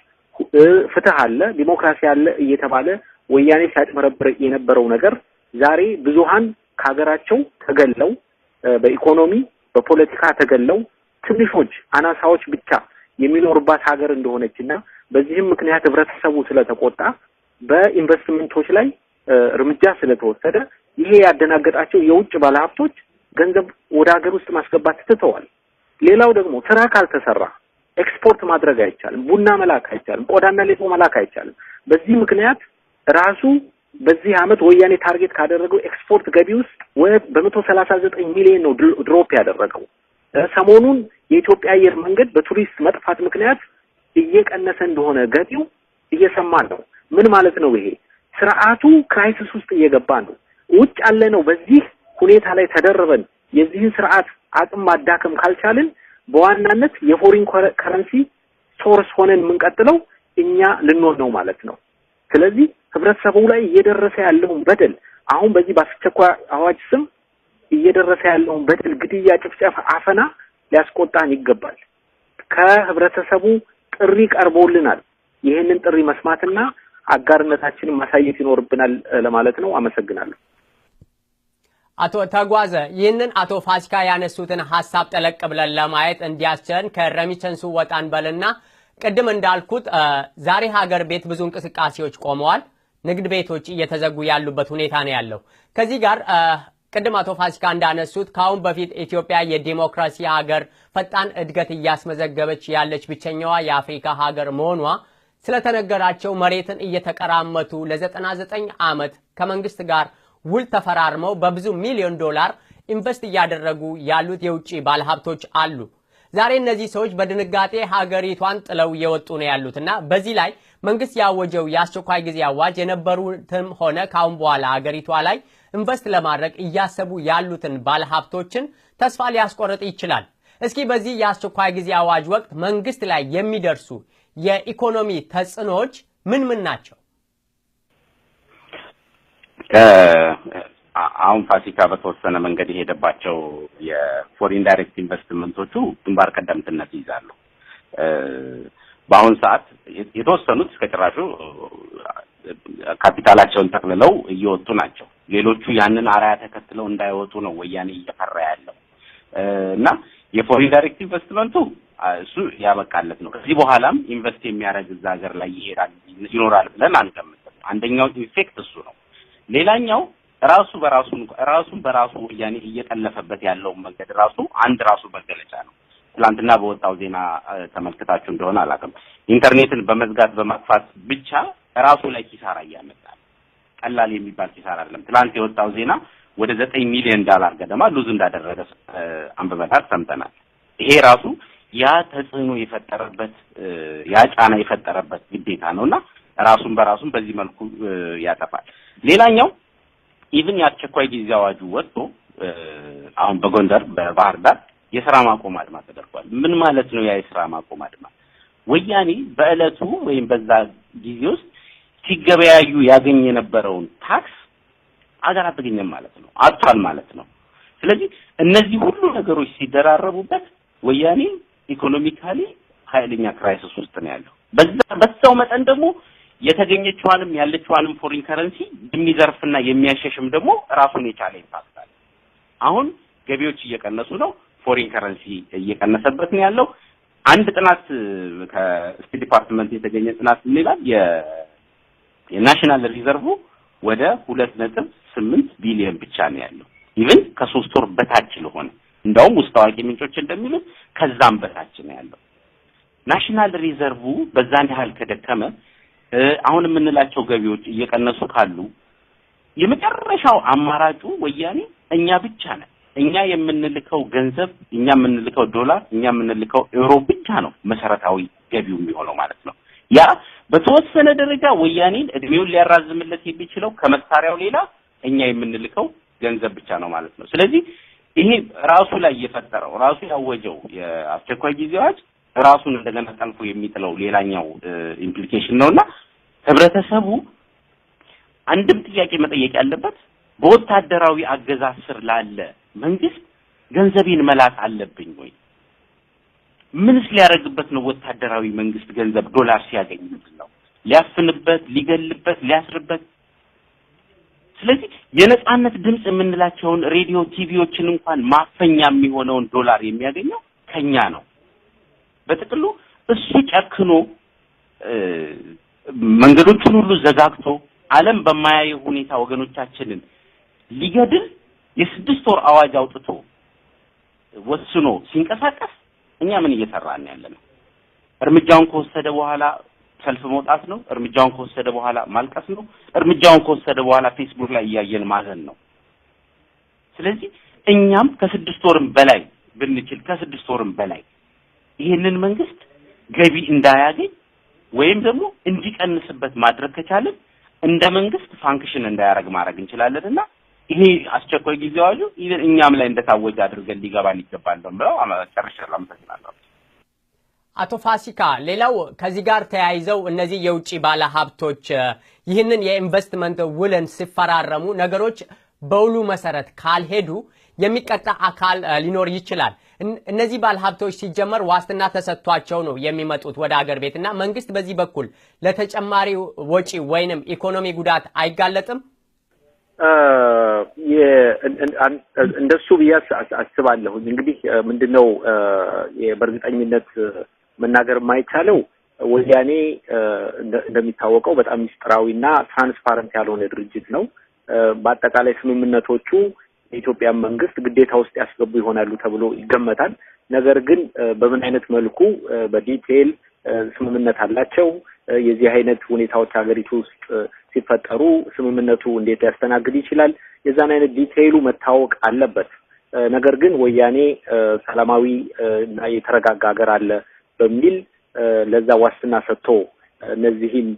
ፍትህ አለ፣ ዲሞክራሲ አለ እየተባለ ወያኔ ሲያጭበረብር የነበረው ነገር ዛሬ ብዙሃን ከሀገራቸው ተገለው በኢኮኖሚ በፖለቲካ ተገለው ትንሾች አናሳዎች ብቻ የሚኖርባት ሀገር እንደሆነችና በዚህም ምክንያት ህብረተሰቡ ስለተቆጣ በኢንቨስትመንቶች ላይ እርምጃ ስለተወሰደ ይሄ ያደናገጣቸው የውጭ ባለሀብቶች ገንዘብ ወደ ሀገር ውስጥ ማስገባት ትተዋል። ሌላው ደግሞ ስራ ካልተሰራ ኤክስፖርት ማድረግ አይቻልም፣ ቡና መላክ አይቻልም፣ ቆዳና ሌጦ መላክ አይቻልም። በዚህ ምክንያት ራሱ በዚህ አመት ወያኔ ታርጌት ካደረገው ኤክስፖርት ገቢ ውስጥ በ139 ሚሊዮን ነው ድሮፕ ያደረገው። ሰሞኑን የኢትዮጵያ አየር መንገድ በቱሪስት መጥፋት ምክንያት እየቀነሰ እንደሆነ ገቢው እየሰማን ነው። ምን ማለት ነው ይሄ? ስርዓቱ ክራይሲስ ውስጥ እየገባ ነው። ውጭ ያለ ነው በዚህ ሁኔታ ላይ ተደርበን የዚህን ስርዓት አቅም ማዳከም ካልቻልን በዋናነት የፎሪን ከረንሲ ሶርስ ሆነን የምንቀጥለው እኛ ልንሆን ነው ማለት ነው። ስለዚህ ህብረተሰቡ ላይ እየደረሰ ያለውን በደል አሁን በዚህ በአስቸኳይ አዋጅ ስም እየደረሰ ያለውን በደል፣ ግድያ፣ ጭፍጨፋ፣ አፈና ሊያስቆጣን ይገባል። ከህብረተሰቡ ጥሪ ቀርቦልናል። ይህንን ጥሪ መስማትና አጋርነታችንን ማሳየት ይኖርብናል ለማለት ነው። አመሰግናለሁ። አቶ ተጓዘ ይህንን አቶ ፋሲካ ያነሱትን ሐሳብ ጠለቅ ብለን ለማየት እንዲያስችለን ከረሚቸንሱ ወጣን በልና ቅድም እንዳልኩት ዛሬ ሀገር ቤት ብዙ እንቅስቃሴዎች ቆመዋል። ንግድ ቤቶች እየተዘጉ ያሉበት ሁኔታ ነው ያለው። ከዚህ ጋር ቅድም አቶ ፋሲካ እንዳነሱት ካሁን በፊት ኢትዮጵያ የዲሞክራሲ ሀገር ፈጣን እድገት እያስመዘገበች ያለች ብቸኛዋ የአፍሪካ ሀገር መሆኗ ስለተነገራቸው መሬትን እየተቀራመቱ ለ99 ዓመት ከመንግስት ጋር ውል ተፈራርመው በብዙ ሚሊዮን ዶላር ኢንቨስት እያደረጉ ያሉት የውጭ ባለሀብቶች አሉ። ዛሬ እነዚህ ሰዎች በድንጋጤ ሀገሪቷን ጥለው እየወጡ ነው ያሉትና በዚህ ላይ መንግስት ያወጀው የአስቸኳይ ጊዜ አዋጅ የነበሩትም ሆነ ካሁን በኋላ ሀገሪቷ ላይ ኢንቨስት ለማድረግ እያሰቡ ያሉትን ባለሀብቶችን ተስፋ ሊያስቆርጥ ይችላል። እስኪ በዚህ የአስቸኳይ ጊዜ አዋጅ ወቅት መንግስት ላይ የሚደርሱ የኢኮኖሚ ተጽዕኖዎች ምን ናቸው? አሁን ፋሲካ በተወሰነ መንገድ የሄደባቸው የፎሪን ዳይሬክት ኢንቨስትመንቶቹ ግንባር ቀደምትነት ይይዛሉ። በአሁን ሰዓት የተወሰኑት እስከ ጭራሹ ካፒታላቸውን ጠቅልለው እየወጡ ናቸው። ሌሎቹ ያንን አራያ ተከትለው እንዳይወጡ ነው ወያኔ እየፈራ ያለው እና የፎሪን ዳይሬክት ኢንቨስትመንቱ እሱ ያበቃለት ነው። ከዚህ በኋላም ኢንቨስት የሚያደርግ እዛ ሀገር ላይ ይኖራል ብለን አንገምትም። አንደኛው ኢፌክት እሱ ነው። ሌላኛው ራሱን በራሱ ወያኔ እየጠለፈበት ያለው መንገድ አንድ ራሱ መገለጫ ነው። ትላንትና በወጣው ዜና ተመልክታችሁ እንደሆነ አላውቅም። ኢንተርኔትን በመዝጋት በማጥፋት ብቻ ራሱ ላይ ኪሳራ እያመጣል። ቀላል የሚባል ኪሳራ አይደለም። ትላንት የወጣው ዜና ወደ $9 ሚሊዮን ገደማ ሉዝ እንዳደረገ አንብበናል፣ ሰምተናል። ይሄ ራሱ ያ ተጽዕኖ የፈጠረበት ያ ጫና የፈጠረበት ግዴታ ነውና ራሱን በራሱን በዚህ መልኩ ያጠፋል። ሌላኛው ኢቭን ያስቸኳይ ጊዜ አዋጁ ወጥቶ አሁን በጎንደር በባህር ዳር የሥራ ማቆም አድማ ተደርጓል። ምን ማለት ነው? ያ የሥራ ማቆም አድማ ወያኔ በእለቱ ወይም በዛ ጊዜ ውስጥ ሲገበያዩ ያገኝ የነበረውን ታክስ አገር አትገኘም ማለት ነው፣ አጥቷል ማለት ነው። ስለዚህ እነዚህ ሁሉ ነገሮች ሲደራረቡበት ወያኔ ኢኮኖሚካሊ ኃይለኛ ክራይሲስ ውስጥ ነው ያለው። በዛው መጠን ደግሞ የተገኘችዋንም ያለችዋንም ፎሪን ከረንሲ የሚዘርፍና የሚያሸሽም ደግሞ ራሱን የቻለ ኢምፓክት አለ። አሁን ገቢዎች እየቀነሱ ነው፣ ፎሪን ከረንሲ እየቀነሰበት ነው ያለው። አንድ ጥናት ከስቴት ዲፓርትመንት የተገኘ ጥናት ምን ይላል? የናሽናል ሪዘርቭ ወደ 2.8 ቢሊዮን ብቻ ነው ያለው። ኢቭን ከ3 ወር በታች ለሆነ እንደውም ውስጥ አዋቂ ምንጮች እንደሚሉት ከዛም በታች ነው ያለው። ናሽናል ሪዘርቭ በዛን ያህል ከደከመ አሁን የምንላቸው ገቢዎች እየቀነሱ ካሉ የመጨረሻው አማራጩ ወያኔ እኛ ብቻ ነን። እኛ የምንልከው ገንዘብ፣ እኛ የምንልከው ዶላር፣ እኛ የምንልከው ዩሮ ብቻ ነው መሰረታዊ ገቢው የሚሆነው ማለት ነው። ያ በተወሰነ ደረጃ ወያኔን እድሜውን ሊያራዝምለት የሚችለው ከመሳሪያው ሌላ እኛ የምንልከው ገንዘብ ብቻ ነው ማለት ነው። ስለዚህ ይሄ ራሱ ላይ የፈጠረው ራሱ ያወጀው የአስቸኳይ ጊዜ አዋጅ ራሱን እንደገና ጠልፎ የሚጥለው ሌላኛው ኢምፕሊኬሽን ነውና ህብረተሰቡ አንድም ጥያቄ መጠየቅ ያለበት በወታደራዊ አገዛዝ ስር ላለ መንግስት ገንዘቤን መላክ አለብኝ ወይ? ምንስ ሊያደርግበት ነው? ወታደራዊ መንግስት ገንዘብ ዶላር ሲያገኝ ነው ሊያፍንበት፣ ሊገልበት፣ ሊያስርበት? ስለዚህ የነጻነት ድምጽ የምንላቸውን ሬዲዮ ቲቪዎችን እንኳን ማፈኛ የሚሆነውን ዶላር የሚያገኘው ከኛ ነው። በጥቅሉ እሱ ጨክኖ መንገዶቹን ሁሉ ዘጋግቶ ዓለም በማያየው ሁኔታ ወገኖቻችንን ሊገድል የ6 ወር አዋጅ አውጥቶ ወስኖ ሲንቀሳቀስ እኛ ምን እየሰራን ያለነው? እርምጃውን ከወሰደ በኋላ ሰልፍ መውጣት ነው። እርምጃውን ከወሰደ በኋላ ማልቀስ ነው። እርምጃውን ከወሰደ በኋላ ፌስቡክ ላይ እያየን ማዘን ነው። ስለዚህ እኛም ከ6 ወርም በላይ ብንችል ከ6 ወርም በላይ ይሄንን መንግስት ገቢ እንዳያገኝ ወይም ደግሞ እንዲቀንስበት ማድረግ ከቻለን እንደ መንግስት ፋንክሽን እንዳያረግ ማድረግ እንችላለንና ይሄ አስቸኳይ ጊዜ አዋጁ እኛም ላይ እንደታወጀ አድርገን ሊገባን ይገባል ነው አመሰግናለሁ። አቶ ፋሲካ፣ ሌላው ከዚህ ጋር ተያይዘው እነዚህ የውጭ ባለ ሀብቶች ይህንን የኢንቨስትመንት ውልን ሲፈራረሙ ነገሮች በውሉ መሰረት ካልሄዱ የሚቀጣ አካል ሊኖር ይችላል። እነዚህ ባለ ሀብቶች ሲጀመር ዋስትና ተሰጥቷቸው ነው የሚመጡት ወደ ሀገር ቤትና መንግስት በዚህ በኩል ለተጨማሪ ወጪ ወይንም ኢኮኖሚ ጉዳት አይጋለጥም? እንደሱ ቢያስ አስባለሁ። እንግዲህ ምንድነው በእርግጠኝነት መናገር የማይቻለው ወያኔ እንደሚታወቀው በጣም ሚስጥራዊና ትራንስፓረንት ያልሆነ ድርጅት ነው። በአጠቃላይ ስምምነቶቹ የኢትዮጵያ መንግስት ግዴታ ውስጥ ያስገቡ ይሆናሉ ተብሎ ይገመታል። ነገር ግን በምን አይነት መልኩ በዲቴል ስምምነት አላቸው? የዚህ አይነት ሁኔታዎች ሀገሪቱ ውስጥ ሲፈጠሩ ስምምነቱ እንዴት ያስተናግድ ይችላል? የዛን አይነት ዲቴይሉ መታወቅ አለበት። ነገር ግን ወያኔ ሰላማዊ እና የተረጋጋ ሀገር አለ በሚል ለዛ ዋስትና ሰጥቶ እነዚህን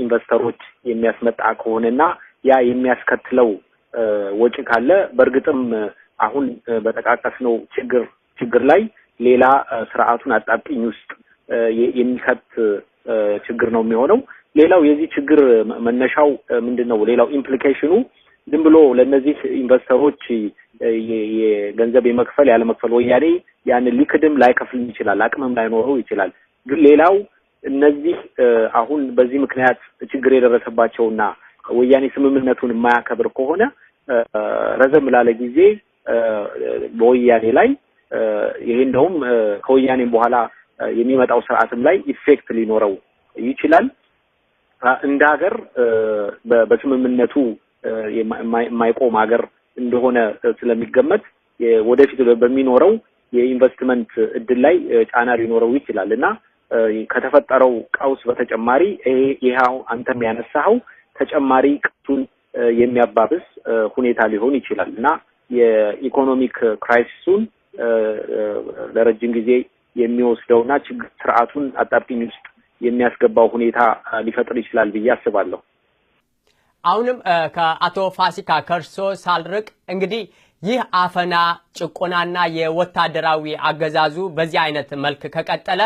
ኢንቨስተሮች የሚያስመጣ ከሆነና ያ የሚያስከትለው ወጪ ካለ በእርግጥም አሁን በተቃቀስነው ችግር ላይ ሌላ ስርዓቱን አጣብቂኝ ውስጥ የሚከት ችግር ነው የሚሆነው። ሌላው የዚህ ችግር መነሻው ምንድነው? ሌላው ኢምፕሊኬሽኑ ዝም ብሎ ለነዚህ ኢንቨስተሮች የገንዘብ የመክፈል ያለ መክፈል ወያኔ ያን ሊክድም ላይከፍል ይችላል፣ አቅምም ላይኖረው ይችላል። ግን ሌላው እነዚህ አሁን በዚህ ምክንያት ችግር የደረሰባቸውና ወያኔ ስምምነቱን የማያከብር ከሆነ ረዘም ላለ ጊዜ በወያኔ ላይ ይሄ እንደውም ከወያኔም በኋላ የሚመጣው ስርዓትም ላይ ኢፌክት ሊኖረው ይችላል። እንደ ሀገር በስምምነቱ የማይቆም ሀገር እንደሆነ ስለሚገመት ወደፊት በሚኖረው የኢንቨስትመንት እድል ላይ ጫና ሊኖረው ይችላል እና ከተፈጠረው ቀውስ በተጨማሪ ይሄው አንተም ያነሳው ተጨማሪ ቀውሱን የሚያባብስ ሁኔታ ሊሆን ይችላል እና የኢኮኖሚክ ክራይሲሱን ለረጅም ጊዜ የሚወስደውና ችግር ስርዓቱን አጣብቂኝ ውስጥ የሚያስገባው ሁኔታ ሊፈጥር ይችላል ብዬ አስባለሁ። አሁንም ከአቶ ፋሲካ ከርሶ ሳልርቅ እንግዲህ ይህ አፈና ጭቆናና የወታደራዊ አገዛዙ በዚህ አይነት መልክ ከቀጠለ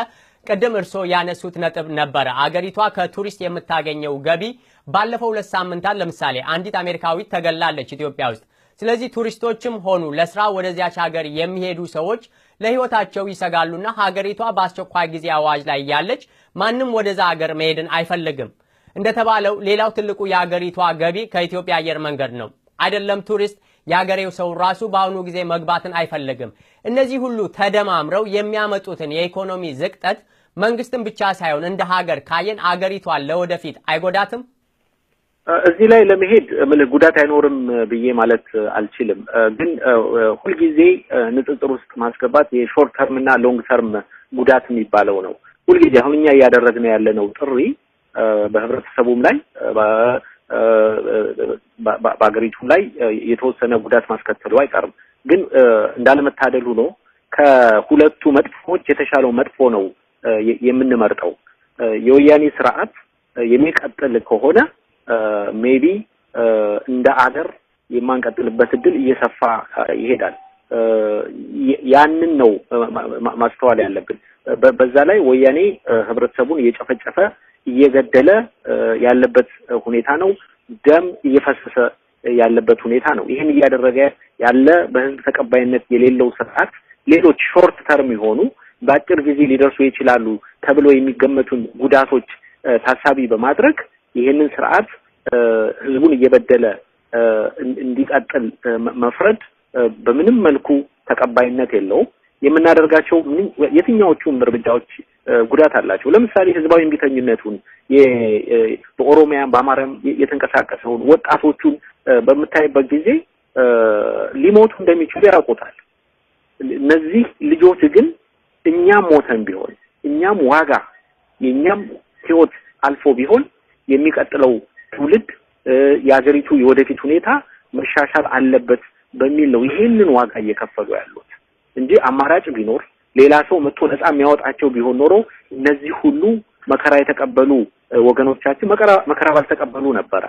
ቀደም እርሶ ያነሱት ነጥብ ነበር አገሪቷ ከቱሪስት የምታገኘው ገቢ ባለፈው 2 ሳምንታት ለምሳሌ አንዲት አሜሪካዊት ተገላለች ኢትዮጵያ ውስጥ ስለዚህ ቱሪስቶችም ሆኑ ለስራ ወደዚያች ሀገር የሚሄዱ ሰዎች ለህይወታቸው ይሰጋሉና ሀገሪቷ በአስቸኳይ ጊዜ አዋጅ ላይ ያለች ማንንም ወደዛ ሀገር መሄድን አይፈልግም እንደተባለው ሌላው ትልቁ የሀገሪቷ ገቢ ከኢትዮጵያ አየር መንገድ ነው አይደለም ቱሪስት ያገሬው ሰው ራሱ በአሁኑ ጊዜ መግባትን አይፈልግም እነዚህ ሁሉ ተደማምረው የሚያመጡትን የኢኮኖሚ ዝቅጠት መንግስትን ብቻ ሳይሆን እንደ ሀገር ካየን አገሪቷን ለወደፊት አይጎዳትም እዚህ ላይ ለመሄድ ጉዳት አይኖርም ብዬ ማለት አልችልም ግን ሁሉ ጊዜ ንጽጽር ውስጥ ማስገባት የሾርት ተርም እና ሎንግ ተርም ጉዳት የሚባለው ነው ሁሉ ጊዜ አሁን እኛ ያደረግነው ያለነው ጥሪ በህብረተሰቡም ላይ በአገሪቱ ላይ የተወሰነ ጉዳት ማስከተሉ አይቀርም ግን እንዳለመታደል ሆኖ ከሁለቱ መጥፎች የተሻለው መጥፎ ነው የምንመርጠው የወያኔ ስርዓት የሚቀጥል ከሆነ ሜቢ እንደ አገር የማንቀጥልበት እድል እየሰፋ ይሄዳል ያንን ነው ማስተዋል ያለብን በዛ ላይ ወያኔ ህብረተሰቡን እየጨፈጨፈ እየገደለ ያለበት ሁኔታ ነው ደም እየፈሰሰ ያለበት ሁኔታ ነው ይሄን እያደረገ ያለ በህዝብ ተቀባይነት የሌለው ስርዓት ሌሎች ሾርት ተርም ይሆኑ በአጭር ጊዜ ሊደርሱ ይችላሉ ተብሎ የሚገመቱን ጉዳቶች ታሳቢ በማድረግ ይሄንን ስርዓት ህዝቡን እየበደለ እንዲቀጥል መፍረድ በምንም መልኩ ተቀባይነት የለውም የምናደርጋቸው የትኛዎቹም እርምጃዎች ጉዳት አላቸው ለምሳሌ ህዝባዊ እንቢተኝነቱን በኦሮሚያ በአማራም የተንቀሳቀሰው ወጣቶቹን በመታየበት ጊዜ ሊሞቱ እንደሚችሉ ያውቁታል እነዚህ ልጆች ግን እኛም ሞተን ቢሆን እኛም ዋጋ የኛም ህይወት አልፎ ቢሆን የሚቀጥለው ትውልድ የሀገሪቱ የወደፊት ሁኔታ መሻሻል አለበት በሚል ነው ይሄንን ዋጋ እየከፈሉ ያሉት እንጂ አማራጭ ቢኖር ሌላ ሰው መጥቶ ነፃ የሚያወጣቸው ቢሆን ኖሮ እነዚህ ሁሉ መከራ የተቀበሉ ወገኖቻችን መከራ ባልተቀበሉ ነበር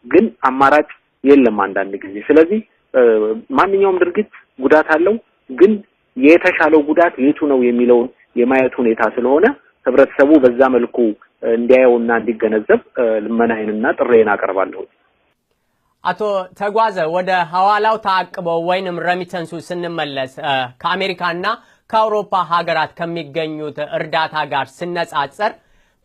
ግን አማራጭ የለም አንዳንድ ጊዜ ስለዚህ ማንኛውም ድርጊት ጉዳት አለው ግን የተሻለው ጉዳት የቱ ነው የሚለው የማየት ሁኔታ ስለሆነ ህብረተሰቡ በዛ መልኩ እንዲያየውና እንዲገነዘብ ልመናዬንና ጥሬን አቀርባለሁ አቶ ተጓዘ ወደ ሐዋላው ታቅበው ወይንም ረሚተንሱ ስንመለስ ከአሜሪካና ከአውሮፓ ሀገራት ከሚገኙት እርዳታ ጋር ሲነጻጸር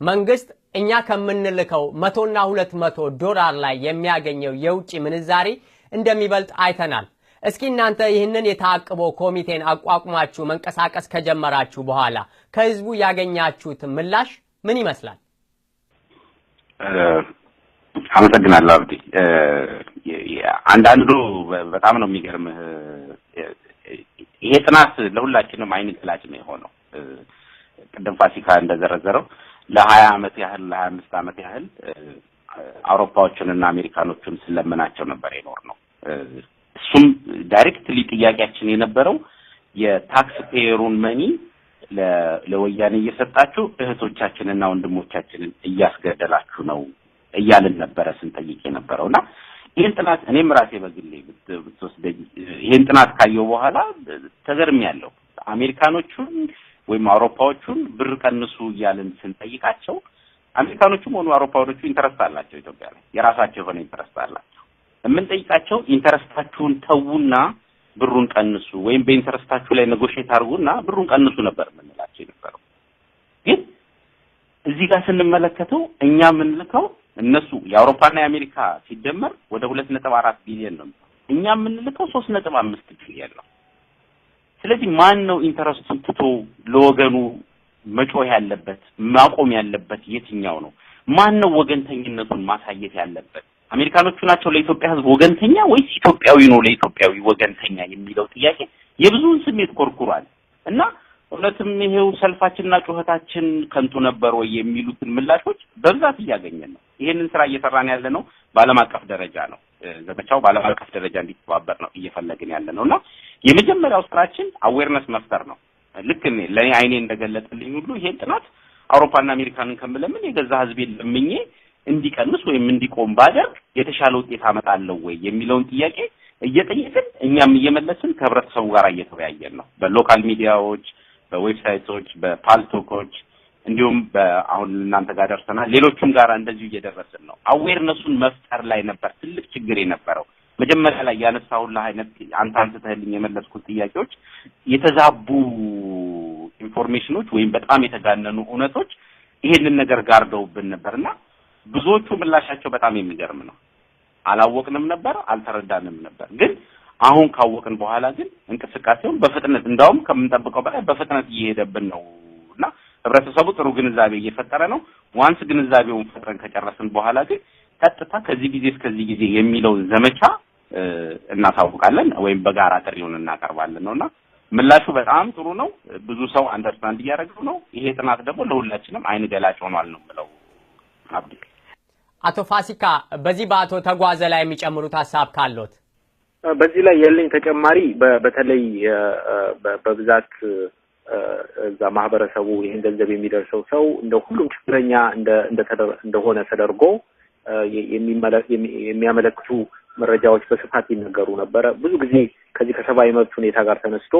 መንግስት እኛ ከምንልከው 100 እና 200 ዶላር ላይ የሚያገኘው የውጭ ምንዛሪ እንደሚበልጥ አይተናል እስኪ እናንተ ይህንን የታቅቦ ኮሚቴን አቋቁማችሁ መንቀሳቀስ ከጀመራችሁ በኋላ ከህዝቡ ያገኛችሁት ምላሽ ምን ይመስላል አመሰግናለሁ አብዲ አንዳንዱ በጣም ነው የሚገርምህ ይሄ ጥናት ለሁላችንም አይን ግላጭ ነው የሆነው ቀደም ፋሲካ እንደዘረዘረው ለ20 አመት ያህል ለ25 አመት ያህል አውሮፓዎችንና አሜሪካኖችን ስለመናቸው ነበር የኖር ነው እሱም ዳይሬክትሊ ጥያቄያችን የነበረው የታክስ ፔየሩን መኒ ለወያኔ እየሰጣችሁ እህቶቻችንና ወንድሞቻችንን እያስገደላችሁ ነው እያልን ነበር ስንጠይቅ የነበረውና ይሄን ጥናት እኔም ራሴ በግሌ ብትወስደኝ ይሄን ጥናት ካየው በኋላ ተገርሚያለሁ አሜሪካኖቹን ወይም አውሮፓዎቹን ብር ቀንሱ እያልን ስንጠይቃቸው አሜሪካኖቹም ሆኑ አውሮፓዎቹ ኢንተረስት አላቸው ኢትዮጵያ ላይ የራሳቸው የሆነ ኢንተረስት አላቸው የምንጠይቃቸው ኢንተረስታችሁን ተውና ብሩን ቀንሱ ወይም በኢንተረስታችሁ ላይ ኔጎሺዬት አድርጉና ብሩን ቀንሱ ነበር የምንላቸው የነበረው ግን እዚህ ጋር ስንመለከተው እኛ የምንልከው እነሱ የአውሮፓና የአሜሪካ ሲደመር ወደ 2.4 ቢሊዮን ነው እኛ የምንልከው 3.5 ቢሊዮን ነው ስለዚህ ማን ነው ኢንተረስቱን ትቶ ለወገኑ መጮህ ያለበት ማቆም ያለበት የትኛው ነው ማን ነው ወገንተኝነቱን ማሳየት ያለበት አሜሪካኖቹ ናቸው ለኢትዮጵያ ህዝብ ወገንተኛ ወይስ ኢትዮጵያዊ ነው ለኢትዮጵያዊ ወገንተኛ የሚለው ጥያቄ የብዙውን ስሜት ኮርኩሯል እና እውነትም ይሄው ሰልፋችንና ጩኸታችን ከንቱ ነበር ወይ የሚሉትን ምላሾች በብዛት እያገኘን ነው ይሄንን ስራ እየሰራን ያለ ነው በዓለም አቀፍ ደረጃ ነው ዘመቻው በዓለም አቀፍ ደረጃ እንዲተባበር ነው እየፈለግን ያለ ነውና የመጀመሪያው ስራችን አዌርነስ መፍጠር ነው ልክ ለኔ አይኔ እንደገለጠልኝ ሁሉ ይሄ ጥናት አውሮፓና አሜሪካንን ከመለምን የገዛ ህዝቤን ለምኜ እንዲቀንስ ወይም እንዲቆም ባደርግ የተሻለ ውጤት አመጣለሁ ወይ የሚለውን ጥያቄ እየጠየቅን እኛም እየመለስን ከህብረተሰቡ ጋር እየተወያየን ነው። በሎካል ሚዲያዎች፣ በዌብሳይቶች፣ በፓልቶኮች እንዲሁም አሁን እናንተ ጋር ደርሰናል። ሌሎችም ጋር እንደዚሁ እየደረስን ነው። አዌርነሱን መፍጠር ላይ ነበር ትልቅ ችግር የነበረው። መጀመሪያ ላይ ያነሳውልህ አይነት አንተ አንስተህልኝ የመለስኩት ጥያቄዎች የተዛቡ ኢንፎርሜሽኖች ወይም በጣም የተጋነኑ እውነቶች ይሄንን ነገር ጋርደውብን ነበርና ብዙዎቹ ምላሻቸው በጣም የሚገርም ነው። አላወቅንም ነበር፣ አልተረዳንም ነበር። ግን አሁን ካወቅን በኋላ ግን እንቅስቃሴውን በፍጥነት እንዳውም ከምንጠብቀው በላይ በፍጥነት እየሄደብን ነውና ህብረተሰቡ ጥሩ ግንዛቤ እየፈጠረ ነው። ዋንስ ግንዛቤውን ፈጥረን ከጨረስን በኋላ ግን ቀጥታ ከዚህ ጊዜ እስከዚህ ጊዜ የሚለውን ዘመቻ እናሳውቃለን ወይም በጋራ ጥሪውን እናቀርባለን ነውና ምላሹ በጣም ጥሩ ነው። ብዙ ሰው አንደርስታንድ እያደረገው ነው። ይሄ ጥናት ደግሞ ለሁላችንም አይን ገላጭ ሆኗል ነው ብለው አብዲ አቶ ፋሲካ በዚህ በአቶ ተጓዘ ላይ የሚጨምሩት ሐሳብ ካሎት? በዚህ ላይ ያለኝ ተጨማሪ በተለይ በብዛት እዛ ማህበረሰቡ ይሄን ገንዘብ የሚደርሰው ሰው እንደ ሁሉም ችግረኛ እንደሆነ ተደርጎ የሚያመለክቱ መረጃዎች በስፋት ይነገሩ ነበር። ብዙ ጊዜ ከዚህ ከሰብአዊ መብት ሁኔታ ጋር ተነስቶ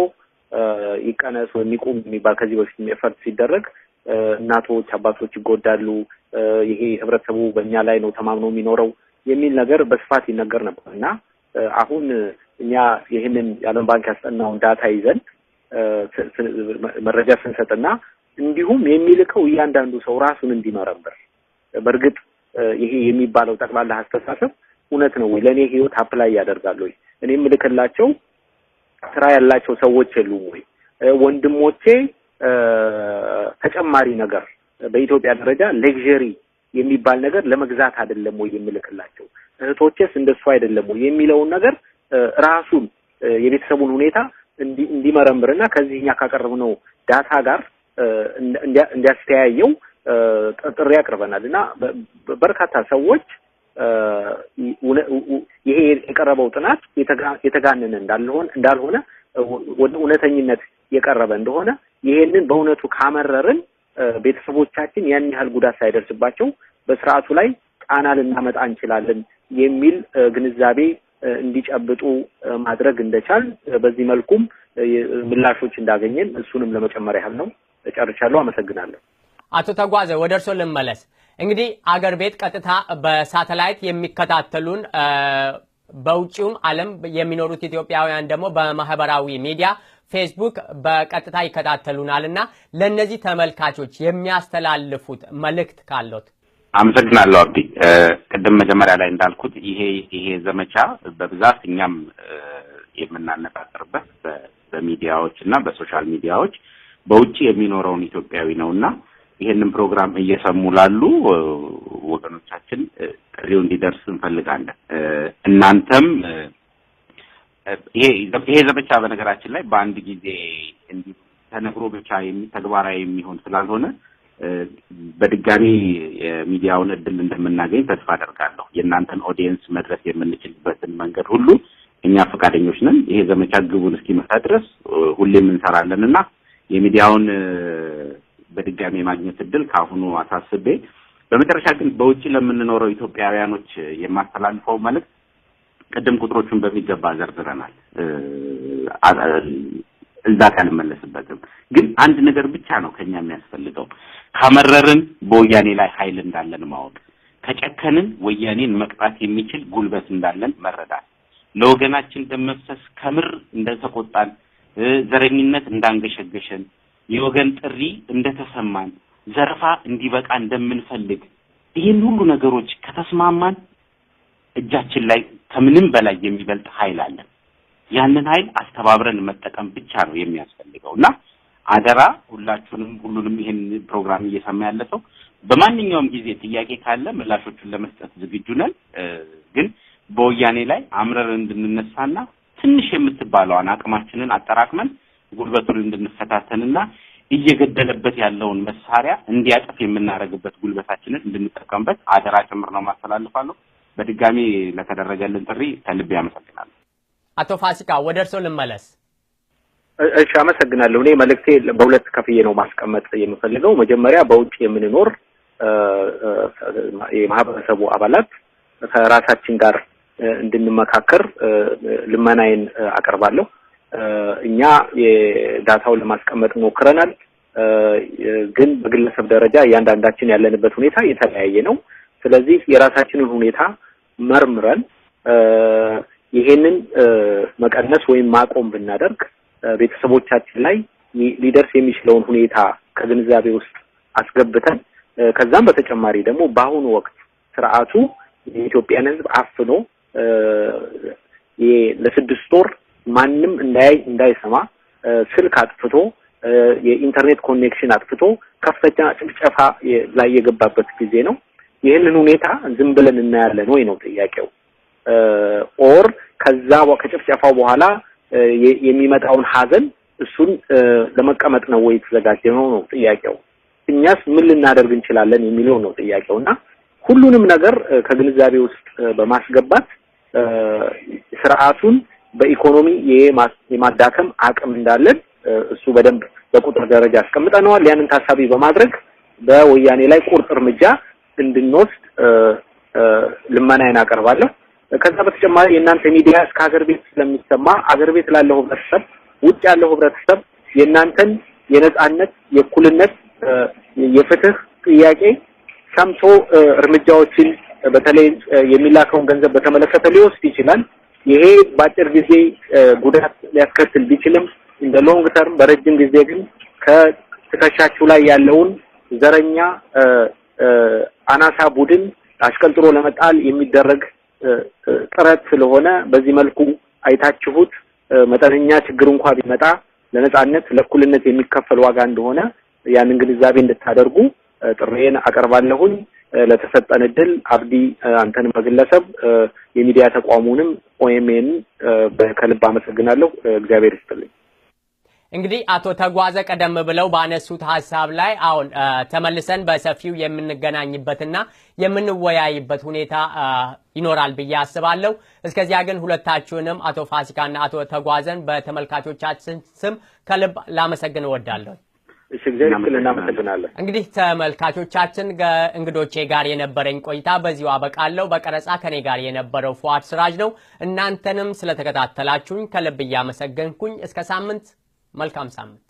ይቀነስ ወይ ይቁም የሚባል ከዚህ በፊት ኤፈርት ሲደረግ እናቶች አባቶች ይጎዳሉ፣ ይሄ ህብረተሰቡ በእኛ ላይ ነው ተማምኖ የሚኖረው የሚል ነገር በስፋት ይነገር ነበርና አሁን እኛ ይሄንን የዓለም ባንክ ያስጠናውን ዳታ ይዘን መረጃ ስንሰጥና እንዲሁም የሚልከው እያንዳንዱ ሰው ራሱን እንዲመረምር በርግጥ ይሄ የሚባለው ጠቅላላ አስተሳሰብ እውነት ነው ወይ ለኔ ህይወት አፕላይ ያደርጋል ወይ እኔ ምልክላቸው ስራ ያላቸው ሰዎች የሉም ወይ ወንድሞቼ ተጨማሪ ነገር በኢትዮጵያ ደረጃ ሌክዠሪ የሚባል ነገር ለመግዛት አይደለም ወይ የምልክላቸው እህቶቼስ እንደሱ አይደለም ወይ የሚለውን ነገር ራሱን የቤተሰቡን ሁኔታ እንዲመረምርና ከዚህኛ ካቀረብነው ዳታ ጋር እንዲያስተያየው ጥሪ ያቀርበናልና በርካታ ሰዎች ይሄ የቀረበው ጥናት የተጋነነ እንዳልሆነ ወደ እውነተኝነት የቀረበ እንደሆነ ይሄንን በእውነቱ ካመረርን ቤተሰቦቻችን ያን ያህል ጉዳት ሳይደርስባቸው በስርዓቱ ላይ ጫና ልናመጣ እንችላለን የሚል ግንዛቤ እንዲጨብጡ ማድረግ እንደቻል በዚህ መልኩም ምላሾች እንዳገኘን እሱንም ለመጨመር ያህል ነው። ጨርሻለሁ። አመሰግናለሁ። አቶ ተጓዘ ወደ እርሶ ልመለስ። እንግዲህ አገር ቤት ቀጥታ በሳተላይት የሚከታተሉን በውጪውም ዓለም የሚኖሩት ኢትዮጵያውያን ደግሞ በማህበራዊ ሚዲያ ፌስቡክ በቀጥታ ይከታተሉናልና ለነዚህ ተመልካቾች የሚያስተላልፉት መልእክት ካሎት? አመሰግናለሁ አብዲ። ቅድም መጀመሪያ ላይ እንዳልኩት ይሄ ዘመቻ በብዛት እኛም የምናነጣጥርበት በሚዲያዎች እና በሶሻል ሚዲያዎች በውጪ የሚኖረውን ኢትዮጵያዊ ነውና ይሄንን ፕሮግራም እየሰሙ ላሉ ወገኖቻችን ጥሪው እንዲደርስ እንፈልጋለን። እናንተም ይሄ ዘመቻ በነገራችን ላይ በአንድ ጊዜ ተነግሮ ብቻ ተግባራዊ የሚሆን ስላልሆነ በድጋሚ የሚዲያውን እድል እንደምናገኝ ተስፋ አደርጋለሁ። የእናንተን ኦዲየንስ መድረስ የምንችልበትን መንገድ ሁሉ እኛ ፈቃደኞች ነን። ይሄ ዘመቻ ግቡን እስኪመታ ድረስ ሁሌም እንሰራለንና የሚዲያውን በድጋሚ ማግኘት እድል ካሁኑ አሳስቤ በመጨረሻ ግን በውጪ ለምንኖረው ኢትዮጵያውያኖች የማስተላልፈው መልእክት ቀደም ቁጥሮቹን በሚገባ ዘርዝረናል። እዛ ቃል መለስበትም ግን አንድ ነገር ብቻ ነው ከኛ የሚያስፈልገው። ከመረርን በወያኔ ላይ ኃይል እንዳለን ማወቅ፣ ከጨከንን ወያኔን መቅጣት የሚችል ጉልበት እንዳለን መረዳት፣ ለወገናችን ደመፍሰስ ከምር እንደተቆጣን፣ ዘረኝነት እንዳንገሸገሸን፣ የወገን ጥሪ እንደተሰማን፣ ዘረፋ እንዲበቃ እንደምንፈልግ ይሄን ሁሉ ነገሮች ከተስማማን እጃችን ላይ ከምንም በላይ የሚበልጥ ኃይል አለ። ያንን ኃይል አስተባብረን መጠቀም ብቻ ነው የሚያስፈልገውና አደራ ሁሉንም ይሄን ፕሮግራም እየሰማ ያለ ሰው በማንኛውም ጊዜ ጥያቄ ካለ ምላሾቹን ለመስጠት ዝግጁ ነን። ግን በወያኔ ላይ አምረን እንድንነሳና ትንሽ የምትባለውን አቅማችንን አጠራቅመን ጉልበቱን እንድንፈታተንና እየገደለበት ያለውን መሳሪያ እንዲያጠፍ የምናደርግበት ጉልበታችንን እንድንጠቀምበት አደራ ጭምር ነው ማስተላልፋለሁ። በድጋሚ ለተደረገልን ጥሪ ከልብ ያመሰግናለሁ። አቶ ፋሲካ ወደ እርሶ ልመለስ። እሺ አመሰግናለሁ። እኔ መልእክቴ በሁለት ከፍዬ ነው ማስቀመጥ የምፈልገው። መጀመሪያ በውጭ የምንኖር የማህበረሰቡ አባላት ከራሳችን ጋር እንድንመካከር ልመናዬን አቀርባለሁ። እኛ የዳታውን ለማስቀመጥ ሞክረናል፣ ግን በግለሰብ ደረጃ እያንዳንዳችን ያለንበት ሁኔታ የተለያየ ነው። ስለዚህ የራሳችንን ሁኔታ መርምረን ይሄንን መቀነስ ወይም ማቆም ብናደርግ ቤተሰቦቻችን ላይ ሊደርስ የሚችለውን ሁኔታ ከግንዛቤ ውስጥ አስገብተን ከዛም በተጨማሪ ደግሞ በአሁኑ ወቅት ስርዓቱ የኢትዮጵያን ሕዝብ አፍኖ ለስድስት ወር ማንም እንዳይሰማ ስልክ አጥፍቶ የኢንተርኔት ኮኔክሽን አጥፍቶ ከፍተኛ ጭፍጨፋ ላይ የገባበት ጊዜ ነው። ይህንን ሁኔታ ዝም ብለን እናያለን ወይ ነው ጥያቄው። ኦር ከጭፍጨፋው በኋላ የሚመጣውን ሀዘን እሱን ለመቀመጥ ነው ወይ የተዘጋጀነው ነው ጥያቄው። እኛስ ምን ልናደርግ እንችላለን የሚለው ነው ጥያቄውና ሁሉንም ነገር ከግንዛቤ ውስጥ በማስገባት ስርዓቱን በኢኮኖሚ የማዳከም አቅም እንዳለን እሱ በደንብ በቁጥር ደረጃ አስቀምጠናል። ያንን ታሳቢ በማድረግ በወያኔ ላይ ቁርጥ እርምጃ እንድንወስድ ልመናዬን አቀርባለሁ። ከዛ በተጨማሪ የእናንተ ሚዲያ እስከ ሀገር ቤት ስለሚሰማ ሀገር ቤት ላለው ህብረተሰብ፣ ውጭ ያለው ህብረተሰብ የእናንተን የነጻነት፣ የእኩልነት፣ የፍትህ ጥያቄ ሰምቶ እርምጃዎችን በተለይ የሚላከውን ገንዘብ በተመለከተ ሊወስድ ይችላል። ይሄ በአጭር ጊዜ ጉዳት ሊያስከትል ቢችልም እንደ ሎንግ ተርም በረጅም ጊዜ ግን ከትከሻችሁ ላይ ያለውን ዘረኛ አናሳ ቡድን አሽቀንጥሮ ለመጣል የሚደረግ ጥረት ስለሆነ በዚህ መልኩ አይታችሁት መጠነኛ ችግር እንኳን ቢመጣ ለነጻነት ለእኩልነት የሚከፈል ዋጋ እንደሆነ ያንን ግንዛቤ እንድታደርጉ ጥሬን አቀርባለሁኝ። ለተሰጠን እድል አብዲ አንተንም በግለሰብ የሚዲያ ተቋሙንም ኦኤምኤን በከልብ አመሰግናለሁ። እግዚአብሔር ይስጥልኝ። እንግዲህ አቶ ተጓዘ ቀደም ብለው ባነሱት ሐሳብ ላይ አሁን ተመልሰን በሰፊው የምንገናኝበትና የምንወያይበት ሁኔታ ይኖራል ብዬ አስባለሁ። እስከዚያ ግን ሁለታችሁንም አቶ ፋሲካና አቶ ተጓዘን በተመልካቾቻችን ስም ከልብ ላመሰግን እወዳለሁ። እሺ እግዚአብሔር እናመሰግናለን። እንግዲህ ተመልካቾቻችን እንግዶቼ ጋር የነበረኝ ቆይታ በዚሁ አበቃለሁ። በቀረጻ ከኔ ጋር የነበረው ፉአድ ስራጅ ነው። እናንተንም ስለተከታተላችሁኝ ከልብ እያመሰገንኩኝ እስከ ሳምንት መልካም ሳምንት።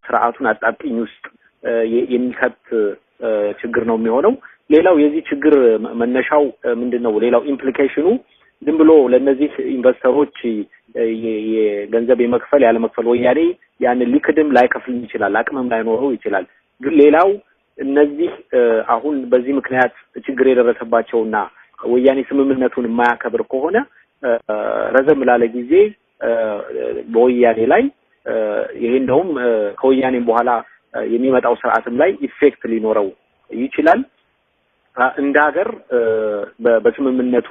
ስርዓቱን አጣብቂኝ ውስጥ የሚከት ችግር ነው የሚሆነው። ሌላው የዚህ ችግር መነሻው ምንድነው? ሌላው ኢምፕሊኬሽኑ ዝም ብሎ ለነዚህ ኢንቨስተሮች የገንዘብ የመክፈል ያለ መክፈል ወያኔ ያንን ሊክድም ላይከፍል ይችላል፣ አቅምም ላይኖረው ይችላል። ግን ሌላው እነዚህ አሁን በዚህ ምክንያት ችግር የደረሰባቸውና ወያኔ ስምምነቱን የማያከብር ከሆነ ረዘም ላለ ጊዜ በወያኔ ላይ ይሄ እንደውም ከወያኔ በኋላ የሚመጣው ስርዓትም ላይ ኢፌክት ሊኖረው ይችላል። እንደ ሀገር በስምምነቱ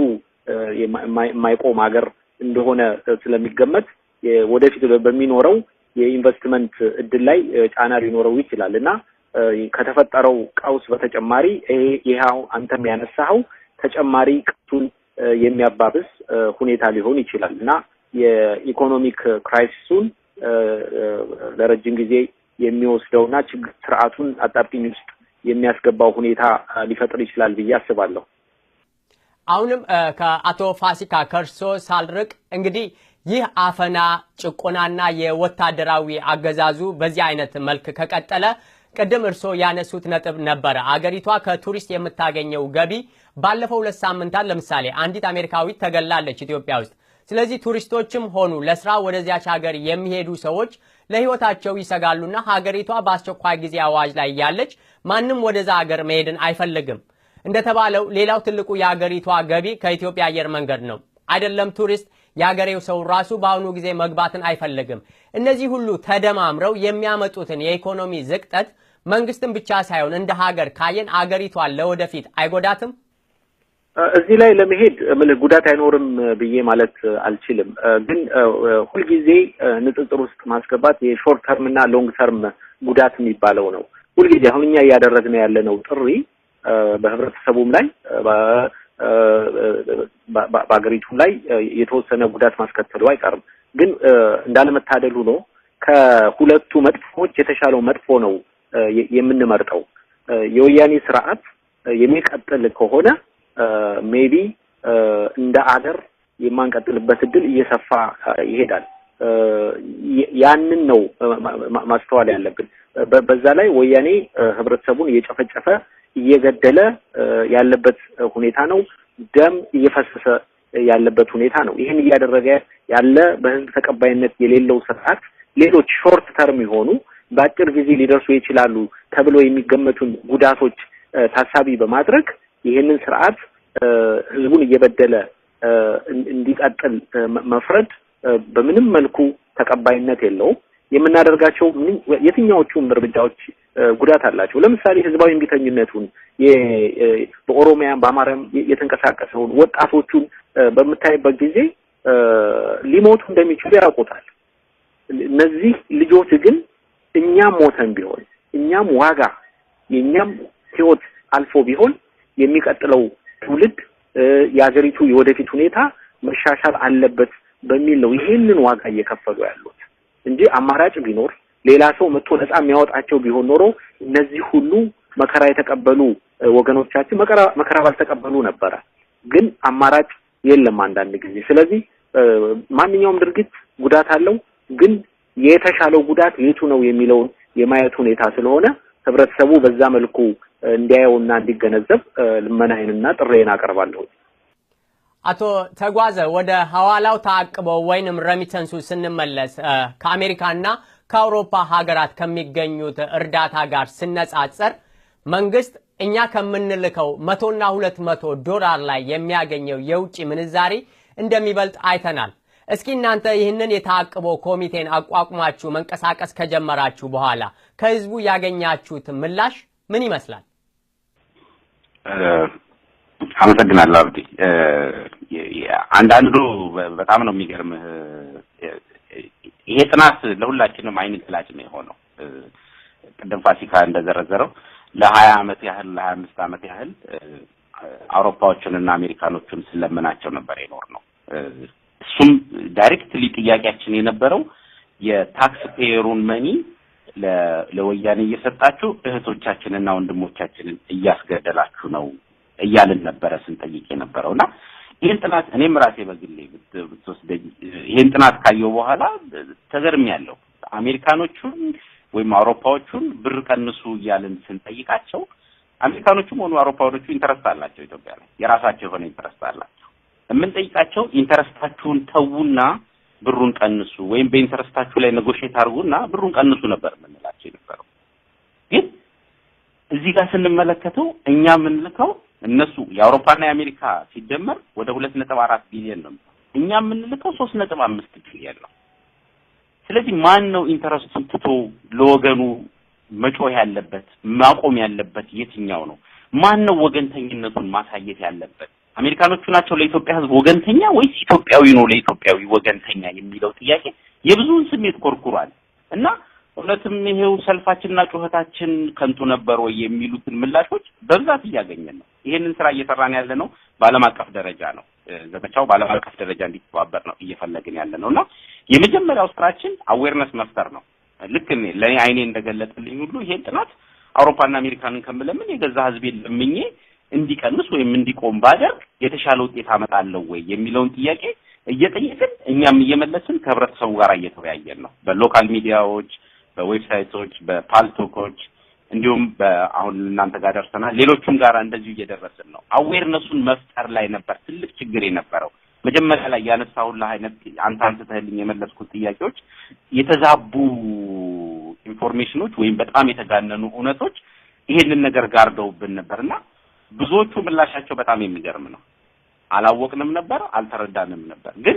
የማይቆም ሀገር እንደሆነ ስለሚገመት ወደፊት በሚኖረው የኢንቨስትመንት እድል ላይ ጫና ሊኖረው ይችላል እና ከተፈጠረው ቀውስ በተጨማሪ ይሄው አንተም ያነሳው ተጨማሪ ቀውሱን የሚያባብስ ሁኔታ ሊሆን ይችላል እና የኢኮኖሚክ ክራይሲሱን ለረጅም ጊዜ የሚወስደውና ችግር ስርዓቱን አጣብቂኝ ውስጥ የሚያስገባው ሁኔታ ሊፈጥር ይችላል ብዬ አስባለሁ። አሁንም ከአቶ ፋሲካ ከርሶ ሳልርቅ እንግዲህ ይህ አፈና ጭቆናና የወታደራዊ አገዛዙ በዚህ አይነት መልክ ከቀጠለ ቀደም እርሶ ያነሱት ነጥብ ነበረ። አገሪቷ ከቱሪስት የምታገኘው ገቢ ባለፈው 2 ሳምንታት ለምሳሌ አንዲት አሜሪካዊት ተገላለች ኢትዮጵያ ውስጥ። ስለዚህ ቱሪስቶችም ሆኑ ለስራ ወደዚያች ሀገር የሚሄዱ ሰዎች ለህይወታቸው ይሰጋሉና ሀገሪቷ በአስቸኳይ ጊዜ አዋጅ ላይ ያለች ማንም ወደዛ ሀገር መሄድን አይፈልግም። እንደተባለው ሌላው ትልቁ የሀገሪቷ ገቢ ከኢትዮጵያ አየር መንገድ ነው። አይደለም ቱሪስት የሀገሬው ሰው ራሱ በአሁኑ ጊዜ መግባትን አይፈልግም። እነዚህ ሁሉ ተደማምረው የሚያመጡትን የኢኮኖሚ ዝቅጠት መንግስትን ብቻ ሳይሆን እንደ ሀገር ካየን አገሪቷን ለወደፊት አይጎዳትም? እዚህ ላይ ለመሄድ ጉዳት አይኖርም ብዬ ማለት አልችልም። ግን ሁሉ ጊዜ ንጽጽር ውስጥ ማስገባት የሾርት ተርም እና ሎንግ ተርም ጉዳት የሚባለው ነው። ሁሉ ጊዜ አሁን እኛ እያደረግን ያለነው ጥሪ በህብረተሰቡም ላይ በአገሪቱም ላይ የተወሰነ ጉዳት ማስከተሉ አይቀርም። ግን እንዳለመታደሉ ነው ከሁለቱ መጥፎች የተሻለው መጥፎ ነው የምንመርጠው። የወያኔ ስርዓት የሚቀጥል ከሆነ ሜቢ እንደ አገር የማንቀጥልበት እድል እየሰፋ ይሄዳል። ያንን ነው ማስተዋል ያለብን። በዛ ላይ ወያኔ ህብረተሰቡን እየጨፈጨፈ እየገደለ ያለበት ሁኔታ ነው። ደም እየፈሰሰ ያለበት ሁኔታ ነው። ይህን እያደረገ ያለ በህዝብ ተቀባይነት የሌለው ስርዓት ሌሎች ሾርት ተርም የሆኑ በአጭር ጊዜ ሊደርሱ ይችላሉ ተብሎ የሚገመቱን ጉዳቶች ታሳቢ በማድረግ ይህንን ስርዓት ህዝቡን እየበደለ እንዲቀጥል መፍረድ በምንም መልኩ ተቀባይነት የለውም። የምናደርጋቸው የትኛዎቹም እርምጃዎች ጉዳት አላቸው። ለምሳሌ ህዝባዊ እምቢተኝነቱን በኦሮሚያ በአማራም የተንቀሳቀሰውን ወጣቶቹን በመታየበት ጊዜ ሊሞቱ እንደሚችሉ ያውቁታል። እነዚህ ልጆች ግን እኛም ሞተን ቢሆን እኛም ዋጋ የኛም ህይወት አልፎ ቢሆን የሚቀጥለው ትውልድ የሀገሪቱ የወደፊት ሁኔታ መሻሻል አለበት በሚል ነው ይሄንን ዋጋ እየከፈሉ ያሉት እንጂ አማራጭ ቢኖር ሌላ ሰው መጥቶ ነፃ የሚያወጣቸው ቢሆን ኖሮ እነዚህ ሁሉ መከራ የተቀበሉ ወገኖቻችን መከራ ባልተቀበሉ ነበር። ግን አማራጭ የለም አንዳንድ ጊዜ። ስለዚህ ማንኛውም ድርጊት ጉዳት አለው። ግን የተሻለው ጉዳት የቱ ነው የሚለውን የማየት ሁኔታ ስለሆነ ህብረተሰቡ በዛ መልኩ እንዲያየውና እንዲገነዘብ ልመናዬንና ጥሬን አቀርባለሁ። አቶ ተጓዘ ወደ ሐዋላው ታቅበው ወይንም ረሚተንሱ ስንመለስ ከአሜሪካና ከአውሮፓ ሀገራት ከሚገኙት እርዳታ ጋር ሲነጻጸር መንግስት እኛ ከምንልከው 100 እና 200 ዶላር ላይ የሚያገኘው የውጭ ምንዛሪ እንደሚበልጥ አይተናል። እስኪ እናንተ ይህንን የታቅቦ ኮሚቴን አቋቁማችሁ መንቀሳቀስ ከጀመራችሁ በኋላ ከህዝቡ ያገኛችሁት ምላሽ ምን ይመስላል? አመሰግናለሁ አብዲ። አንዳንዱ በጣም ነው የሚገርምህ። ይሄ ጥናት ለሁላችንም አይን ገላጭ ነው የሆነው። ቅድም ፋሲካ እንደዘረዘረው ለ20 አመት ያህል ለ25 አመት ያህል አውሮፓዎችንና አሜሪካኖችን ስለምናቸው ነበር የኖር ነው። እሱም ዳይሬክትሊ ጥያቄያችን የነበረው የታክስ ፔየሩን መኒ ለወያኔ እየሰጣችሁ እህቶቻችንና ወንድሞቻችንን እያስገደላችሁ ነው እያልን ነበረ ስንጠይቅ የነበረውና ይሄን ጥናት እኔም ራሴ በግሌ ብትወስደኝ ይሄን ጥናት ካየው በኋላ ተገርሚያለሁ። አሜሪካኖቹን ወይም አውሮፓዎቹን ብር ቀንሱ እያልን ስንጠይቃቸው አሜሪካኖቹም ሆኑ አውሮፓዎቹ ኢንተረስት አላቸው ኢትዮጵያ ላይ የራሳቸው የሆነ ኢንተረስት አላቸው። የምንጠይቃቸው ኢንተረስታችሁን ተውና ብሩን ቀንሱ ወይም በኢንተረስታችሁ ላይ ኔጎሺዬት አድርጉና ብሩን ቀንሱ ነበር የምንላቸው የነበረው። ግን እዚህ ጋር ስንመለከተው እኛ የምንልከው እነሱ የአውሮፓና የአሜሪካ ሲደመር ወደ 2.4 ቢሊዮን ነው። እኛ የምንልከው 3.5 ቢሊዮን ነው። ስለዚህ ማን ነው ኢንተረስቱን ትቶ ለወገኑ መጮህ ያለበት ማቆም ያለበት የትኛው ነው? ማን ነው ወገንተኝነቱን ማሳየት ያለበት? አሜሪካኖቹ ናቸው ለኢትዮጵያ ህዝብ ወገንተኛ ወይስ ኢትዮጵያዊ ነው ለኢትዮጵያዊ ወገንተኛ የሚለው ጥያቄ የብዙውን ስሜት ኮርኩሯል። እና እውነትም ይሄው ሰልፋችንና ጩኸታችን ከንቱ ነበር ወይ የሚሉትን ምላሾች በብዛት እያገኘን ነው። ይሄንን ስራ እየሰራን ያለ ነው በዓለም አቀፍ ደረጃ ነው። ዘመቻው በዓለም አቀፍ ደረጃ እንዲተባበር ነው እየፈለግን ያለ ነውና የመጀመሪያው ስራችን አዌርነስ መፍጠር ነው። ልክ ለኔ አይኔ እንደገለጠልኝ ሁሉ ይሄን ጥናት አውሮፓና አሜሪካንን ከመለምን የገዛ ህዝቤን ለምኜ እንዲቀንስ ወይም እንዲቆም ባደርግ የተሻለ ውጤት አመጣለሁ ወይ የሚለውን ጥያቄ እየጠየቅን እኛም እየመለስን ከህብረተሰቡ ጋር እየተወያየን ነው። በሎካል ሚዲያዎች፣ በዌብሳይቶች፣ በፓልቶኮች እንዲሁም በአሁን እናንተ ጋር ደርሰናል ሌሎችም ጋር እንደዚህ እየደረስን ነው። አዌርነሱን መፍጠር ላይ ነበር ትልቅ ችግር የነበረው። መጀመሪያ ላይ ያነሳሁልህ አይነት አንተ አንስተህልኝ የመለስኩት ጥያቄዎች የተዛቡ ኢንፎርሜሽኖች ወይም በጣም የተጋነኑ እውነቶች ይሄንን ነገር ጋርደውብን ነበርና ብዙዎቹ ምላሻቸው በጣም የሚገርም ነው። አላወቅንም ነበር፣ አልተረዳንም ነበር። ግን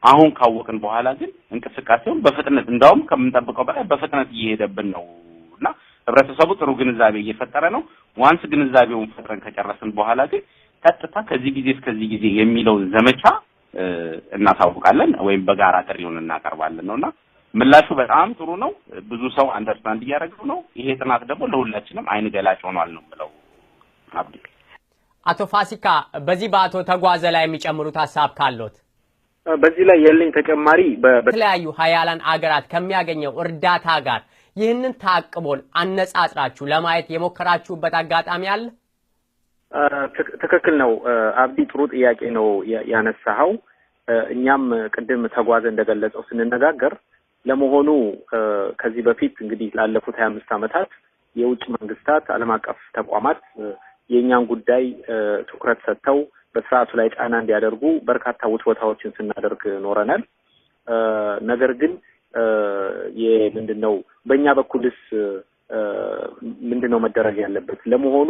አሁን ካወቅን በኋላ ግን እንቅስቃሴውን በፍጥነት እንዳውም ከምንጠብቀው በላይ በፍጥነት እየሄደብን ነውና ህብረተሰቡ ጥሩ ግንዛቤ እየፈጠረ ነው። ዋንስ ግንዛቤውን ፈጥረን ከጨረስን በኋላ ግን ቀጥታ ከዚህ ጊዜ እስከዚህ ጊዜ የሚለው ዘመቻ እናሳውቃለን ወይም በጋራ ጥሪውን እናቀርባለን ነውና ምላሹ በጣም ጥሩ ነው። ብዙ ሰው አንደርስታንድ ያደርገው ነው። ይሄ ጥናት ደግሞ ለሁላችንም አይን ገላጭ ሆኗል ነው ብለው አብዲ አቶ ፋሲካ በዚህ በአቶ ተጓዘ ላይ የሚጨምሩት ሐሳብ ካሎት? በዚህ ላይ ያለኝ ተጨማሪ በተለያዩ ሀያላን አገራት ከሚያገኘው እርዳታ ጋር ይህንን ታቅቦን አነጻጽራችሁ ለማየት የሞከራችሁበት አጋጣሚ አለ? ትክክል ነው አብዲ፣ ጥሩ ጥያቄ ነው ያነሳው። እኛም ቅድም ተጓዘ እንደገለጸው ስንነጋገር ለመሆኑ ከዚህ በፊት እንግዲህ ላለፉት 25 ዓመታት የውጭ መንግስታት ዓለም አቀፍ ተቋማት የኛን ጉዳይ ትኩረት ሰጥተው በስርዓቱ ላይ ጫና እንዲያደርጉ በርካታ ውትወታዎችን ስናደርግ ኖረናል። ነገር ግን የምንድነው በእኛ በኩልስ ምንድነው መደረግ ያለበት? ለመሆኑ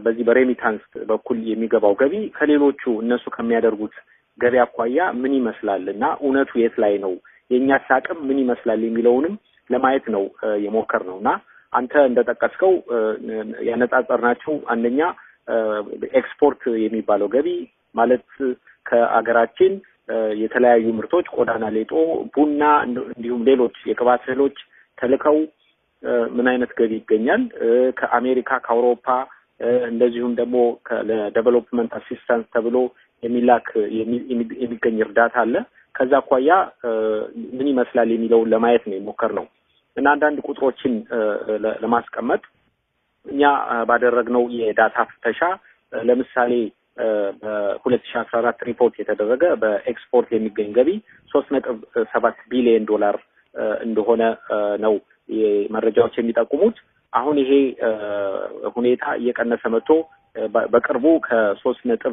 በዚህ በሬሚታንስ በኩል የሚገባው ገቢ ከሌሎቹ እነሱ ከሚያደርጉት ገቢ አኳያ ምን ይመስላልና እውነቱ የት ላይ ነው? የኛስ አቅም ምን ይመስላል የሚለውንም ለማየት ነው የሞከርነውና አንተ እንደጠቀስከው ያነጻጸርናቸው አንደኛ ኤክስፖርት የሚባለው ገቢ ማለት ከአገራችን የተለያዩ ምርቶች ቆዳና ሌጦ፣ ቡና እንዲሁም ሌሎች የቅባት እህሎች ተልከው ምን አይነት ገቢ ይገኛል? ከአሜሪካ ከአውሮፓ እንደዚሁም ደግሞ ለዴቨሎፕመንት አሲስታንስ ተብሎ የሚላክ የሚገኝ እርዳታ አለ። ከዛ አኳያ ምን ይመስላል የሚለውን ለማየት ነው የሞከርነው እና አንዳንድ ቁጥሮችን ለማስቀመጥ እኛ ባደረግነው የዳታ ፍተሻ ለምሳሌ በ2014 ሪፖርት የተደረገ በኤክስፖርት የሚገኝ ገቢ 3.7 ቢሊዮን ዶላር እንደሆነ ነው መረጃዎች የሚጠቁሙት። አሁን ይሄ ሁኔታ እየቀነሰ መጥቶ በቅርቡ ከ3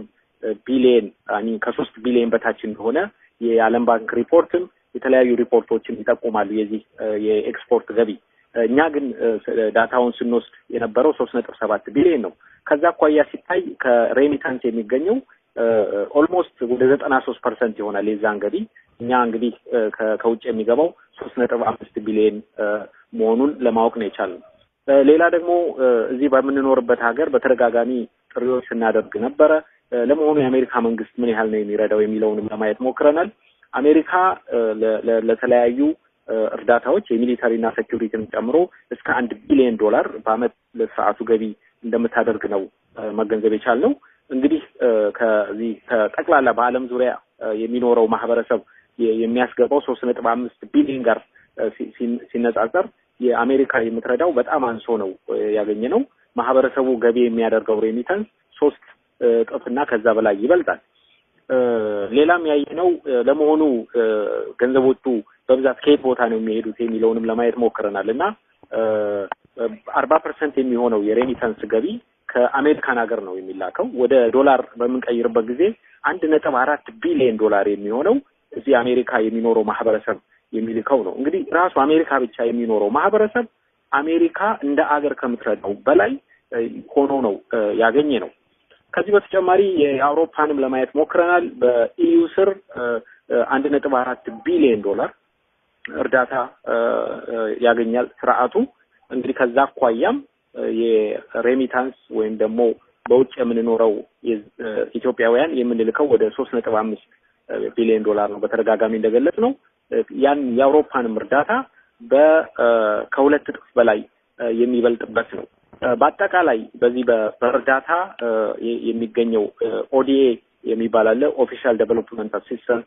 ቢሊዮን በታች እንደሆነ የዓለም ባንክ ሪፖርትም የተለያዩ ሪፖርቶችን ይጠቁማሉ የዚህ የኤክስፖርት ገቢ። እኛ ግን ዳታውን ስንወስድ የነበረው 3.7 ቢሊዮን ነው። ከዛ አኳያ ሲታይ ከሬሚታንስ የሚገኘው ኦልሞስት ወደ 93% ይሆናል የዛን ገቢ። እኛ እንግዲህ ከውጭ የሚገባው 3.5 ቢሊዮን መሆኑን ለማወቅ ነው የቻልነው። ሌላ ደግሞ እዚህ በምንኖርበት ሀገር በተደጋጋሚ ጥሪዎች ስናደርግ ነበረ። ለመሆኑ የአሜሪካ መንግስት ምን ያህል ነው የሚረዳው የሚለውንም ለማየት ሞክረናል። አሜሪካ ለተለያዩ እርዳታዎች የሚሊታሪና ሴኩሪቲን ጨምሮ እስከ 1 ቢሊዮን ዶላር በአመት ለስርዓቱ ገቢ እንደምታደርግ ነው መገንዘብ የቻልነው። እንግዲህ ከዚህ ከጠቅላላ በአለም ዙሪያ የሚኖረው ማህበረሰብ የሚያስገባው 3.5 ቢሊዮን ጋር ሲነጻጸር የአሜሪካ የምትረዳው በጣም አንሶ ነው ያገኘነው። ማህበረሰቡ ገቢ የሚያደርገው ሬሚታንስ 3 እጥፍና ከዛ በላይ ይበልጣል። ሌላም ያየነው ለመሆኑ ገንዘቦቹ በብዛት ከየት ቦታ ነው የሚሄዱት የሚለውንም ለማየት ሞክረናልና 40% የሚሆነው የሬሚታንስ ገቢ ከአሜሪካን ሀገር ነው የሚላከው። ወደ ዶላር በምንቀይርበት ጊዜ 1.4 ቢሊዮን ዶላር የሚሆነው እዚህ አሜሪካ የሚኖረው ማህበረሰብ የሚልከው ነው። እንግዲህ ራሱ አሜሪካ ብቻ የሚኖረው ማህበረሰብ አሜሪካ እንደ አገር ከምትረዳው በላይ ሆኖ ነው ያገኘ ነው። ከዚህ በተጨማሪ የአውሮፓንም ለማየት ሞክረናል። በኢዩ ስር 1.4 ቢሊዮን ዶላር እርዳታ ያገኛል ስርዓቱ። እንግዲህ ከዛ አኳያም የሬሚታንስ ወይም ደግሞ በውጭ የምንኖረው ኢትዮጵያውያን የምንልከው ወደ 3.5 ቢሊዮን ዶላር ነው። በተደጋጋሚ እንደገለጽ ነው ያን የአውሮፓንም እርዳታ ከሁለት እጥፍ በላይ የሚበልጥበት ነው። በአጠቃላይ በዚህ በእርዳታ የሚገኘው ኦዲኤ የሚባል አለ፣ ኦፊሻል ዴቨሎፕመንት አሲስታንስ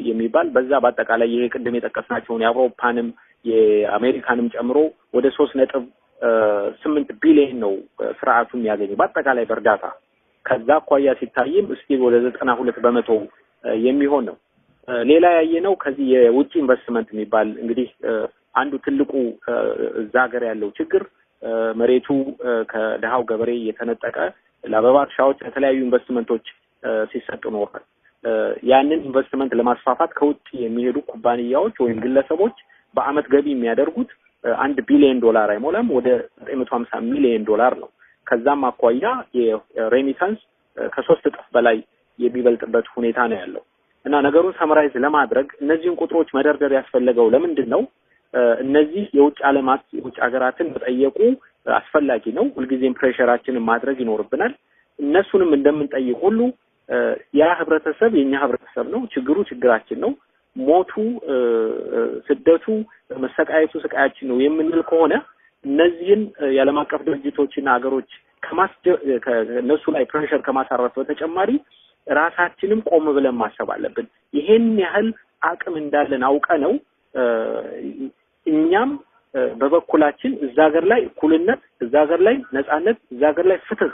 የሚባል በዛ በአጠቃላይ ይሄ ቅድም የጠቀስናቸውን የአውሮፓንም የአሜሪካንም ጨምሮ ወደ 3.8 ቢሊዮን ነው ስርዓቱ የሚያገኘው በአጠቃላይ በእርዳታ። ከዛ አኳያ ሲታይም እስቲል ወደ 92% የሚሆን ነው። ሌላ ያየነው ከዚህ የውጭ ኢንቨስትመንት የሚባል እንግዲህ አንዱ ትልቁ እዛ ሀገር ያለው ችግር መሬቱ ከደሃው ገበሬ የተነጠቀ ለአበባ እርሻዎች ለተለያዩ ኢንቨስትመንቶች ሲሰጡ ኖሯል። ያንን ኢንቨስትመንት ለማስፋፋት ከውጭ የሚሄዱ ኩባንያዎች ወይም ግለሰቦች በአመት ገቢ የሚያደርጉት 1 ቢሊዮን ዶላር አይሞላም፣ ወደ 950 ሚሊዮን ዶላር ነው። ከዛም አኳያ የሬሚታንስ ከ3 እጥፍ በላይ የሚበልጥበት ሁኔታ ነው ያለው እና ነገሩን ሰመራይዝ ለማድረግ እነዚህን ቁጥሮች መደርደር ያስፈልገው ለምንድን ነው? እነዚህ የውጭ ዓለማት የውጭ ሀገራትን መጠየቁ አስፈላጊ ነው። ሁልጊዜም ፕሬሸራችንን ማድረግ ይኖርብናል። እነሱንም እንደምንጠይቅ ሁሉ ያ ህብረተሰብ የኛ ህብረተሰብ ነው ችግሩ ችግራችን ነው ሞቱ ስደቱ መሰቃየቱ ስቃያችን ነው የምንል ከሆነ እነዚህን የዓለም አቀፍ ድርጅቶችና ሀገሮች ከነሱ ላይ ፕሬሸር ከማሳረፍ በተጨማሪ ራሳችንም ቆም ብለን ማሰብ አለብን ይሄን ያህል አቅም እንዳለን አውቀነው እኛም በበኩላችን እዛ ሀገር ላይ እኩልነት እዛ ሀገር ላይ ነጻነት እዛ ሀገር ላይ ፍትህ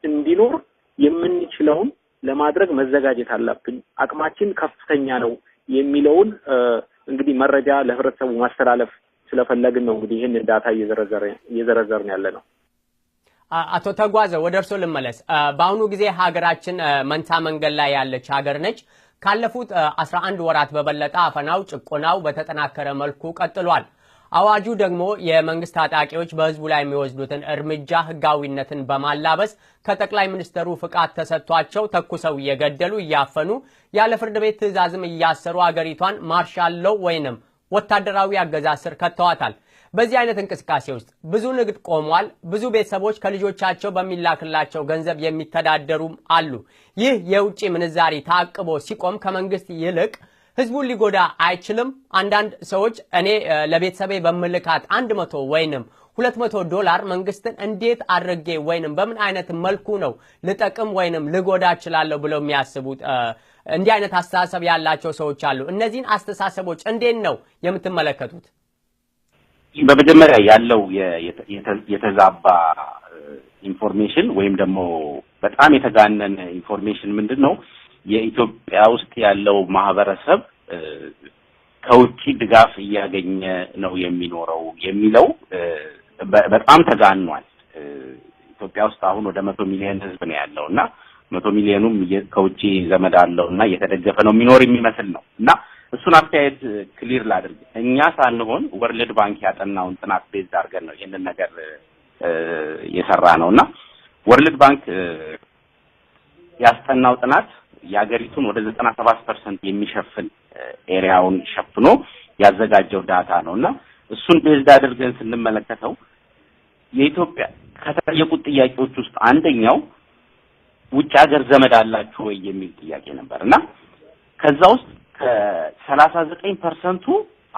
እንዲኖር የምንችለውን ለማድረግ መዘጋጀት አለብን አቅማችን ከፍተኛ ነው የሚለውን እንግዲህ መረጃ ለህብረተሰቡ ማስተላለፍ ስለፈለግን ነው እንግዲህ ይሄን ዳታ እየዘረዘርን ያለነው አቶ ተጓዘ ወደ እርሶ ልመለስ በአሁኑ ጊዜ ሀገራችን መንታ መንገድ ላይ ያለች ሀገር ነች ካለፉት 11 ወራት በበለጠ አፈናው ጭቆናው በተጠናከረ መልኩ ቀጥሏል አዋጁ ደግሞ የመንግስት ታጣቂዎች በህዝቡ ላይ የሚወስዱትን እርምጃ ህጋዊነትን በማላበስ ከጠቅላይ ሚኒስትሩ ፍቃድ ተሰጥቷቸው ተኩሰው እየገደሉ እያፈኑ ያለ ፍርድ ቤት ትዕዛዝም እያሰሩ አገሪቷን ማርሻል ሎው ወይንም ወታደራዊ አገዛዝ ስር ከተዋታል በዚህ አይነት እንቅስቃሴ ውስጥ ብዙ ንግድ ቆሟል ብዙ ቤተሰቦች ከልጆቻቸው በሚላክላቸው ገንዘብ የሚተዳደሩም አሉ ይህ የውጪ ምንዛሪ ታቅቦ ሲቆም ከመንግስት ይልቅ ህዝቡን ሊጎዳ አይችልም አንዳንድ ሰዎች እኔ ለቤተሰቤ በመልካት 100 ወይንም $200 መንግስትን እንዴት አድርጌ ወይንም በምን አይነት መልኩ ነው ልጠቅም ወይንም ልጎዳ ይችላል ብለው የሚያስቡት እንዲህ አይነት አስተሳሰብ ያላቸው ሰዎች አሉ እነዚህን አስተሳሰቦች እንዴት ነው የምትመለከቱት በመጀመሪያ ያለው የተዛባ ኢንፎርሜሽን ወይም ደግሞ በጣም የተጋነነ ኢንፎርሜሽን ምንድነው የኢትዮጵያ ውስጥ ያለው ማህበረሰብ ከውጪ ድጋፍ እያገኘ ነው የሚኖረው የሚለው በጣም ተጋኗል ኢትዮጵያ ውስጥ አሁን ወደ 100 ሚሊዮን ህዝብ ነው ያለውና 100 ሚሊዮኑም ከውጪ ዘመድ አለውና እየተደገፈ ነው የሚኖር የሚመስል ነውና እሱን አስተያየት ክሊር ላድርግ እኛ ሳንሆን ወርልድ ባንክ ያጠናውን ጥናት ቤዝ አድርገን ነው ይሄንን ነገር የሰራ ነውና ወርልድ ባንክ ያስጠናው ጥናት ያገሪቱን ወደ 97% የሚሸፍን ኤሪያውን ሸፍኖ ያዘጋጀው ዳታ ነውና እሱን ቤዝ አድርገን ስንመለከተው የኢትዮጵያ ከተጠየቁት ጥያቄዎች ውስጥ አንደኛው ውጭ ሀገር ዘመድ አላችሁ ወይ የሚል ጥያቄ ነበርና ከዛ ውስጥ ከ39%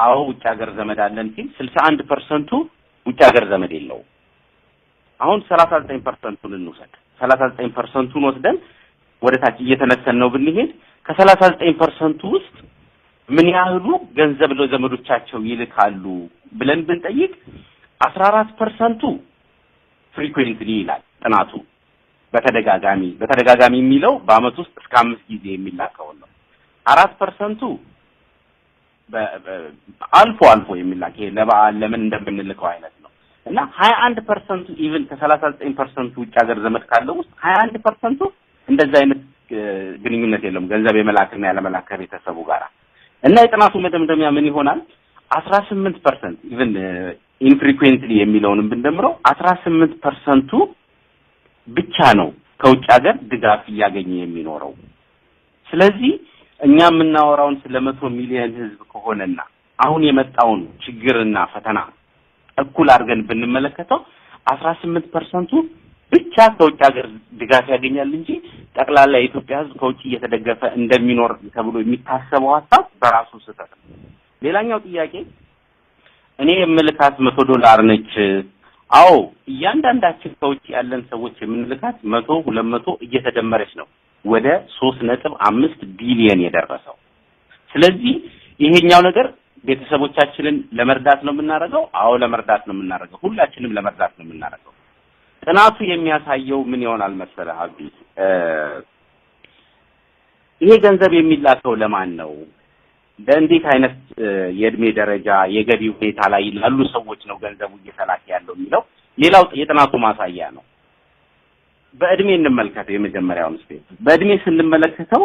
አዎ ውጭ ሀገር ዘመድ አለን ሲል 61% ውጭ ሀገር ዘመድ የለው አሁን 39%ን እንውሰድ 39%ን ወስደን ወደ ታች እየተነሰን ነው ብንሄድ ከ39% ውስጥ ምን ያህሉ ገንዘብ ለዘመዶቻቸው ይልካሉ ብለን ብንጠይቅ 14% ፍሪኩዌንትሊ ይላል ጥናቱ በተደጋጋሚ የሚለው በአመት ውስጥ እስከ 5 ጊዜ የሚላከው ነው 4% አልፎ የሚላክ ለበዓል ለምን እንደምንልከው አይነት ነው እና 21% ኢቭን ከ39% ውጭ ሀገር ዘመድ ካለው ውስጥ 21% እንደዛ አይነት ግንኙነት የለም ገንዘብ የመላክና ያለመላክ ቤተሰቡ ጋር እና የጥናቱ መደምደሚያ ምን ይሆናል 18% ኢቭን ኢንፍሪኩዌንትሊ የሚለውንም ብንደምረው 18% ብቻ ነው ከውጭ ሀገር ድጋፍ ያገኘ የሚኖረው ስለዚህ እኛ የምናወራውን ስለ 100 ሚሊዮን ህዝብ ከሆነና አሁን የመጣውን ችግርና ፈተና እኩል አድርገን ብንመለከተው 18% ብቻ ከውጭ ሀገር ድጋፍ ያገኛል እንጂ ጠቅላላ የኢትዮጵያ ህዝብ ከውጭ እየተደገፈ እንደሚኖር ተብሎ የሚታሰበው ሐሳብ በራሱ ስህተት ነው ሌላኛው ጥያቄ እኔ የምልካት $100 ነች አዎ እያንዳንዳችን ከውጭ ያለን ሰዎች የምንልካት 100 200 እየተደመረች ነው ወደ 3.5 ቢሊዮን የደረሰው ስለዚህ ይሄኛው ነገር ቤተሰቦቻችንን ለመርዳት ነው የምናረጋው አዎ ለመርዳት ነው የምናረጋው ሁላችንም ለመርዳት ነው የምናረጋው ጥናቱ የሚያሳየው ምን ይሆናል መሰለህ አብዲ ይሄ ገንዘብ የሚላከው ለማን ነው በእንዴት አይነት የእድሜ ደረጃ የገቢ ሁኔታ ላይ ያሉ ሰዎች ነው ገንዘቡ እየተላከ ያለው የሚለው ሌላው የጥናቱ ማሳያ ነው በእድሜ እንመልከተው የመጀመሪያውን ስቴፕ በእድሜ ስንመለከተው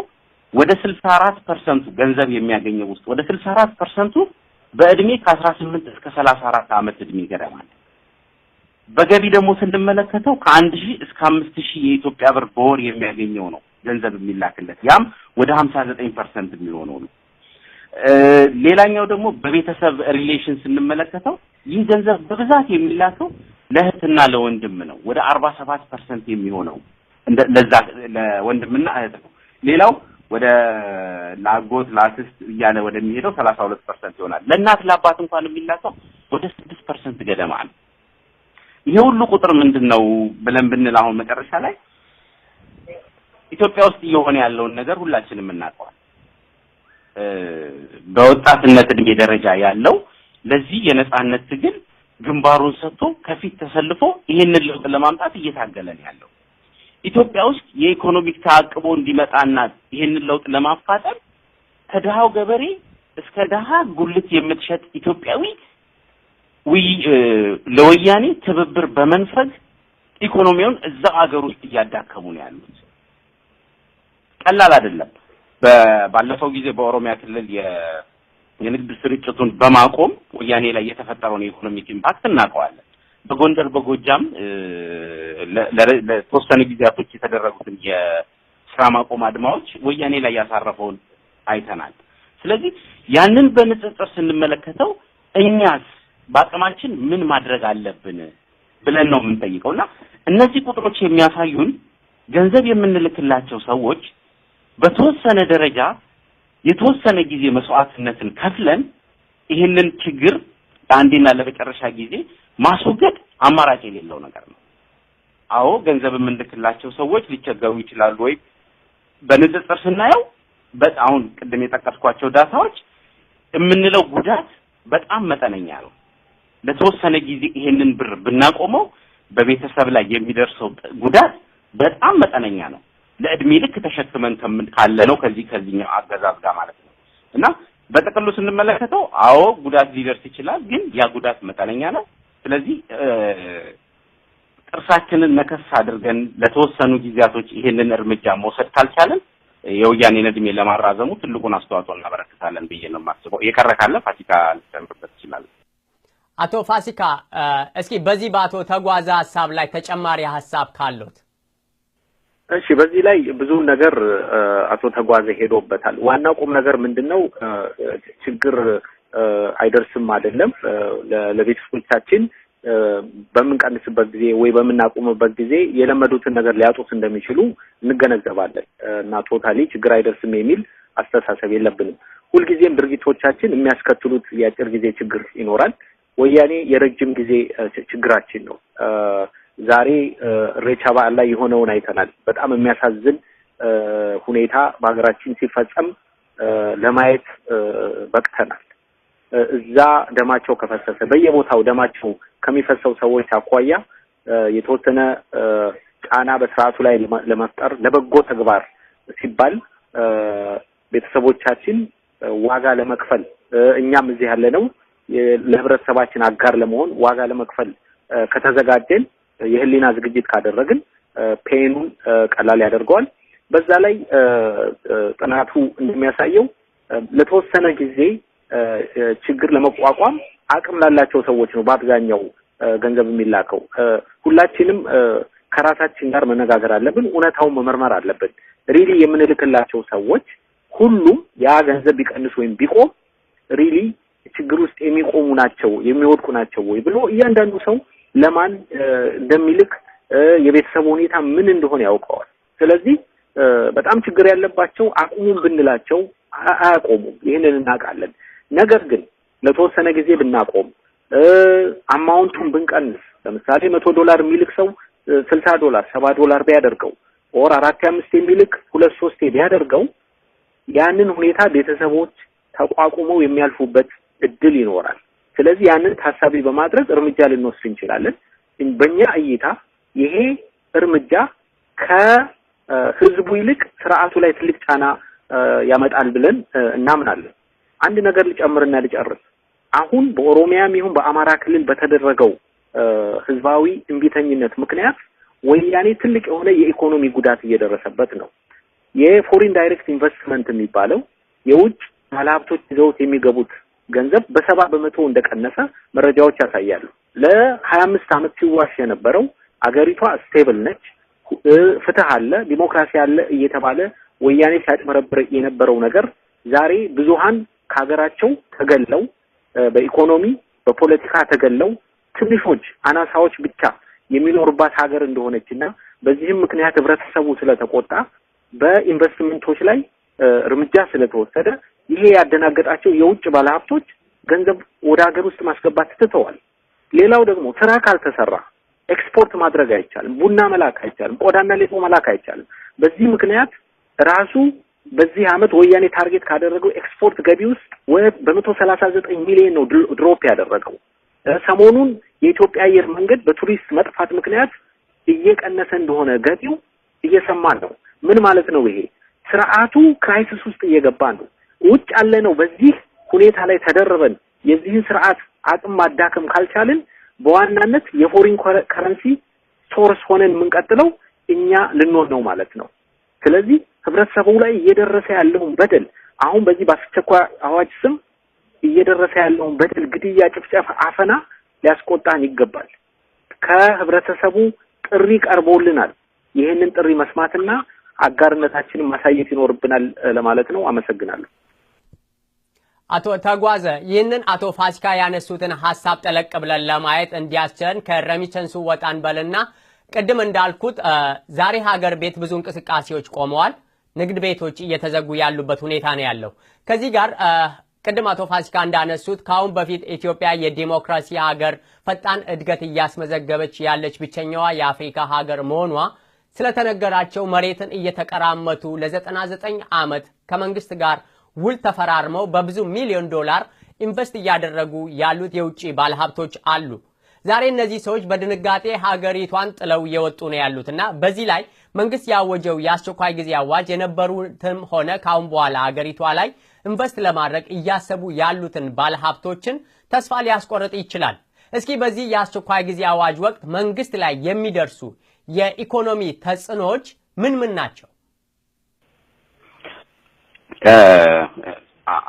ወደ 64% ገንዘብ የሚያገኘው ውስጥ ወደ 64% በእድሜ ከ18 እስከ 34 ዓመት እድሜ ገደማ በገቢ ደግሞ ስንመለከተው ከ1000 እስከ 5000 የኢትዮጵያ ብር በወር የሚያገኘው ነው ገንዘብ የሚላክለት ያም ወደ 59% የሚሆነው ነው ሌላኛው ደግሞ በቤተሰብ ሪሌሽን ስንመለከተው ይህ ገንዘብ በብዛት የሚላከው ለእህትና ለወንድም ነው ወደ 47% የሚሆነው ለዛ ለወንድምና እህት ነው። ሌላው ወደ ላጎት ላክስት እያለ ወደሚሄደው 32% ይሆናል። ለእናት ለአባት እንኳን የሚላከው ወደ 6% ገደማ ነው። ይሄ ሁሉ ቁጥር ምንድነው ብለን ብንል አሁን መጨረሻ ላይ ኢትዮጵያ ውስጥ እየሆነ ያለውን ነገር ሁላችንም እናውቀዋለን። በወጣትነት እድሜ ደረጃ ያለው ለዚህ የነጻነት ትግል ግንባሩን ሰጥቶ ከፊት ተሰልፎ ይሄንን ለውጥ ለማምጣት እየታገለ ነው ያለው። ኢትዮጵያ ውስጥ የኢኮኖሚክ ተአቅቦ እንዲመጣና ይሄንን ለውጥ ለማፋጠን ከድሃው ገበሬ እስከ ድሃ ጉልት የምትሸጥ ኢትዮጵያዊ ለወያኔ ትብብር በመንፈግ ኢኮኖሚውን እዛው አገር ውስጥ እያዳከሙ ነው ያሉት። ቀላል አይደለም። ባለፈው ጊዜ በኦሮሚያ ክልል የንግድ ስርጭቱን በማቆም ወያኔ ላይ የተፈጠረውን የኢኮኖሚክ ኢምፓክት እናውቀዋለን። በጎንደር በጎጃም ለተወሰኑ ጊዜያቶች የተደረጉትን የስራ ማቆም አድማዎች ወያኔ ላይ ያሳረፈውን አይተናል። ስለዚህ ያንን በንጽጽር ስንመለከተው እኛስ በአቅማችን ምን ማድረግ አለብን ብለን ነው የምንጠይቀውና እነዚህ ቁጥሮች የሚያሳዩን ገንዘብ የምንልክላቸው ሰዎች በተወሰነ ደረጃ የተወሰነ ጊዜ መስዋዕትነትን ከፍለን ይሄንን ችግር ለአንዴና ለመጨረሻ ጊዜ ማስወገድ አማራጭ የሌለው ነገር ነው። አዎ ገንዘብ የምንልክላቸው ሰዎች ሊቸገሩ ይችላሉ ወይ? በንጽጽር ስናየው አሁን ቅድም የጠቀስኳቸው ዳታዎች የምንለው ጉዳት በጣም መጠነኛ ነው። ለተወሰነ ጊዜ ይሄንን ብር ብናቆመው በቤተሰብ ላይ የሚደርሰው ጉዳት በጣም መጠነኛ ነው። ለእድሜ ልክ ተሸክመን ካለነው ከዚህኛው አገዛዝ ጋር ማለት ነው። እና በጥቅሉ ስንመለከተው አዎ ጉዳት ሊደርስ ይችላል፣ ግን ያ ጉዳት መጠነኛ ነው። ስለዚህ ጥርሳችንን ነከስ አድርገን ለተወሰኑ ጊዜያቶች ይሄንን እርምጃ መውሰድ ካልቻለን የወያኔን እድሜ ለማራዘሙ ትልቁን አስተዋጽኦ እናበረክታለን ብዬ ነው የማስበው። የቀረ ካለ ፋሲካ ልትጨምርበት ይችላል። አቶ ፋሲካ እስኪ በዚህ በአቶ ተጓዘ ሐሳብ ላይ ተጨማሪ ሐሳብ ካሉት? እሺ፣ በዚህ ላይ ብዙ ነገር አቶ ተጓዘ ሄዶበታል። ዋናው ቁም ነገር ምንድነው? ችግር አይደርስም አይደለም። ለቤተሰቦቻችን በምንቀንስበት ጊዜ ወይ በምናቆምበት ጊዜ የለመዱትን ነገር ሊያጡት እንደሚችሉ እንገነዘባለን እና ቶታሊ ችግር አይደርስም የሚል አስተሳሰብ የለብንም። ሁልጊዜም ድርጊቶቻችን የሚያስከትሉት የአጭር ጊዜ ችግር ይኖራል። ወያኔ የረጅም ጊዜ ችግራችን ነው። ዛሬ ኢሬቻ በዓል ላይ የሆነውን አይተናል። በጣም የሚያሳዝን ሁኔታ በሀገራችን ሲፈጸም ለማየት በቅተናል። እዛ ደማቸው ከፈሰሰ በየቦታው ደማቸው ከሚፈሰው ሰዎች አኳያ የተወሰነ ጫና በስርዓቱ ላይ ለመፍጠር ለበጎ ተግባር ሲባል ቤተሰቦቻችን ዋጋ ለመክፈል እኛም እዚህ ያለነው ለህብረተሰባችን አጋር ለመሆን ዋጋ ለመክፈል ከተዘጋጀን የህሊና ዝግጅት ካደረግን ፔኑን ቀላል ያደርገዋል። በዛ ላይ ጥናቱ እንደሚያሳየው ለተወሰነ ጊዜ ችግር ለመቋቋም አቅም ላላቸው ሰዎች ነው በአብዛኛው ገንዘብ የሚላከው። ሁላችንም ከራሳችን ጋር መነጋገር አለብን፣ እውነታውን መመርመር አለብን። ሪሊ የምንልክላቸው ሰዎች ሁሉም ያ ገንዘብ ቢቀንስ ወይም ቢቆም ሪሊ ችግር ውስጥ የሚቆሙ ናቸው የሚወድቁ ናቸው ወይ ብሎ እያንዳንዱ ሰው ለማን እንደሚልክ የቤተሰቡ ሁኔታ ምን እንደሆነ ያውቀዋል። ስለዚህ በጣም ችግር ያለባቸው አቁሙን ብንላቸው አያቆሙም፣ ይሄንን እናውቃለን። ነገር ግን ለተወሰነ ጊዜ ብናቆም አማውንቱን ብንቀንስ ለምሳሌ $100 የሚልክ ሰው $60 $70 ቢያደርገው ኦር 4-5 የሚልክ 2-3 ቢያደርገው ያንን ሁኔታ ቤተሰቦች ተቋቁመው የሚያልፉበት እድል ይኖራል። ስለዚህ ያንን ታሳቢ በማድረግ እርምጃ ልንወስድ እንችላለን። በእኛ እይታ ይሄ እርምጃ ከህዝቡ ይልቅ ስርዓቱ ላይ ትልቅ ጫና ያመጣል ብለን እናምናለን። አንድ ነገር ልጨምርና ልጨርስ። አሁን በኦሮሚያም ይሁን በአማራ ክልል በተደረገው ህዝባዊ እንቢተኝነት ምክንያት ወያኔ ትልቅ የሆነ የኢኮኖሚ ጉዳት እየደረሰበት ነው። የፎሪን ዳይሬክት ኢንቨስትመንት የሚባለው የውጭ ባለሀብቶች ይዘውት የሚገቡት ገንዘብ በ70% እንደቀነሰ መረጃዎች ያሳያሉ። ለ25 ዓመት ሲዋሽ የነበረው አገሪቷ ስቴብል ነች፣ ፍትህ አለ፣ ዲሞክራሲ አለ እየተባለ ወያኔ ሲያጭበረብር የነበረው ነገር ዛሬ ብዙሃን ከሀገራቸው ተገለው በኢኮኖሚ በፖለቲካ ተገለው ትንሾች አናሳዎች ብቻ የሚኖርባት ሀገር እንደሆነችና በዚህም ምክንያት ህብረተሰቡ ስለተቆጣ በኢንቨስትመንቶች ላይ እርምጃ ስለተወሰደ ይሄ ያደናገጣቸው የውጭ ባለሀብቶች ገንዘብ ወደ ሀገር ውስጥ ማስገባት ትተዋል። ሌላው ደግሞ ስራ ካልተሰራ ኤክስፖርት ማድረግ አይቻልም፣ ቡና መላክ አይቻልም፣ ቆዳና ሌጦ መላክ አይቻልም። በዚህ ምክንያት ራሱ በዚህ አመት ወያኔ ታርጌት ካደረገው ኤክስፖርት ገቢ ውስጥ በ139 ሚሊዮን ነው ድሮፕ ያደረገው። ሰሞኑን የኢትዮጵያ አየር መንገድ በቱሪስት መጥፋት ምክንያት እየቀነሰ እንደሆነ ገቢው እየሰማን ነው። ምን ማለት ነው ይሄ? ስርዓቱ ክራይሲስ ውስጥ እየገባ ነው። ውጭ ያለ ነው በዚህ ሁኔታ ላይ ተደረበን የዚህን ስርዓት አቅም ማዳከም ካልቻልን በዋናነት የፎሪን ከረንሲ ሶርስ ሆነን የምንቀጥለው እኛ ልንሆን ነው ማለት ነው። ስለዚህ ህብረተሰቡ ላይ እየደረሰ ያለውን በደል አሁን በዚህ በአስቸኳይ አዋጅ ስም እየደረሰ ያለውን በደል፣ ግድያ፣ ጭፍጨፋ፣ አፈና ሊያስቆጣን ይገባል። ከህብረተሰቡ ጥሪ ቀርቦልናል። ይህንን ጥሪ መስማትና አጋርነታችንን ማሳየት ይኖርብናል ለማለት ነው። አመሰግናለሁ። አቶ ተጓዘ ይህንን አቶ ፋሲካ ያነሱትን ሐሳብ ጠለቅ ብለን ለማየት እንዲያስችለን ከረሚቸንሱ ወጣን በልና ቅድም እንዳልኩት ዛሬ ሀገር ቤት ብዙ እንቅስቃሴዎች ቆመዋል። ንግድ ቤቶች እየተዘጉ ያሉበት ሁኔታ ነው ያለው። ከዚህ ጋር ቅድም አቶ ፋሲካ እንዳነሱት ካሁን በፊት ኢትዮጵያ የዲሞክራሲ ሀገር ፈጣን እድገት እያስመዘገበች ያለች ብቸኛዋ የአፍሪካ ሀገር መሆኗ ስለተነገራቸው መሬትን እየተቀራመቱ ለ99 ዓመት ከመንግስት ጋር ውል ተፈራርመው በብዙ ሚሊዮን ዶላር ኢንቨስት እያደረጉ ያሉት የውጭ ባለሀብቶች አሉ። ዛሬ እነዚህ ሰዎች በድንጋጤ ሀገሪቷን ጥለው እየወጡ ነው ያሉትና በዚህ ላይ መንግስት ያወጀው የአስቸኳይ ጊዜ አዋጅ የነበሩትም ሆነ ካሁን በኋላ ሀገሪቷ ላይ ኢንቨስት ለማድረግ እያሰቡ ያሉትን ባለሀብቶችን ተስፋ ሊያስቆርጥ ይችላል። እስኪ በዚህ የአስቸኳይ ጊዜ አዋጅ ወቅት መንግስት ላይ የሚደርሱ የኢኮኖሚ ተጽዕኖዎች ምን ምን ናቸው?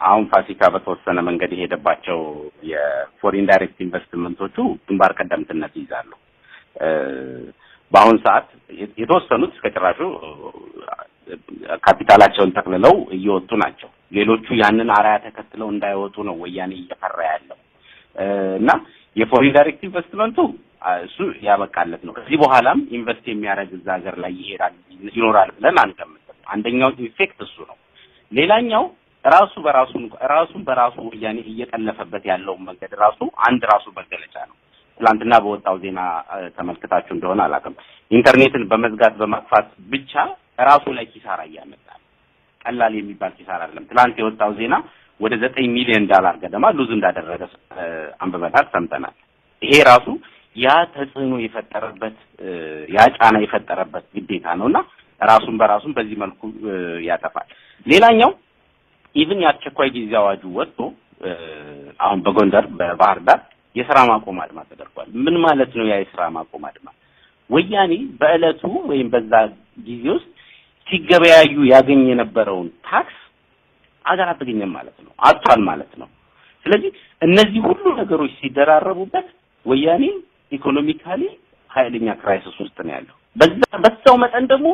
አሁን ፋሲካ በተወሰነ መንገድ የሄደባቸው የፎሪን ዳይሬክት ኢንቨስትመንቶቹ ግንባር ቀደምትነት ይይዛሉ። በአሁን ሰዓት የተወሰኑት እስከጭራሹ ካፒታላቸውን ጠቅልለው እየወጡ ናቸው። ሌሎቹ ያንን አራያ ተከትለው እንዳይወጡ ነው ወያኔ እየፈራ ያለው እና የፎሪን ዳይሬክት ኢንቨስትመንቱ እሱ ያበቃለት ነው። ከዚህ በኋላም ኢንቨስት የሚያደርግ እዛ ሀገር ላይ ይኖራል ብለን አንገምትም። አንደኛው ኢፌክት እሱ ነው። ሌላኛው ራሱን በራሱ ወያኔ እየጠለፈበት ያለው መንገድ አንድ ራሱ መገለጫ ነው። ትላንትና በወጣው ዜና ተመልክታችሁ እንደሆነ አላውቅም። ኢንተርኔትን በመዝጋት በማጥፋት ብቻ ራሱ ላይ ኪሳራ እያመጣል። ቀላል የሚባል ኪሳራ አይደለም። ትላንት የወጣው ዜና ወደ 9 ሚሊዮን ዶላር ገደማ ሉዝ እንዳደረገ አንብበናል፣ ሰምተናል። ይሄ ራሱ ያ ተጽዕኖ የፈጠረበት ያ ጫና የፈጠረበት ግዴታ ነውና ራሱን በዚህ መልኩ ያጠፋል። ሌላኛው ኢቭን የአስቸኳይ ጊዜ አዋጁ ወጥቶ አሁን በጎንደር በባህር ዳር የሥራ ማቆም አድማ ተደርጓል። ምን ማለት ነው ያ የሥራ ማቆም አድማ? ወያኔ በእለቱ ወይም በዛ ጊዜ ውስጥ ሲገበያዩ ያገኝ የነበረውን ታክስ አገር አትገኘም ማለት ነው፣ አጥቷል ማለት ነው። ስለዚህ እነዚህ ሁሉ ነገሮች ሲደራረቡበት ወያኔ ኢኮኖሚካሊ ኃይለኛ ክራይሲስ ውስጥ ነው ያለው። በዛው መጠን ደግሞ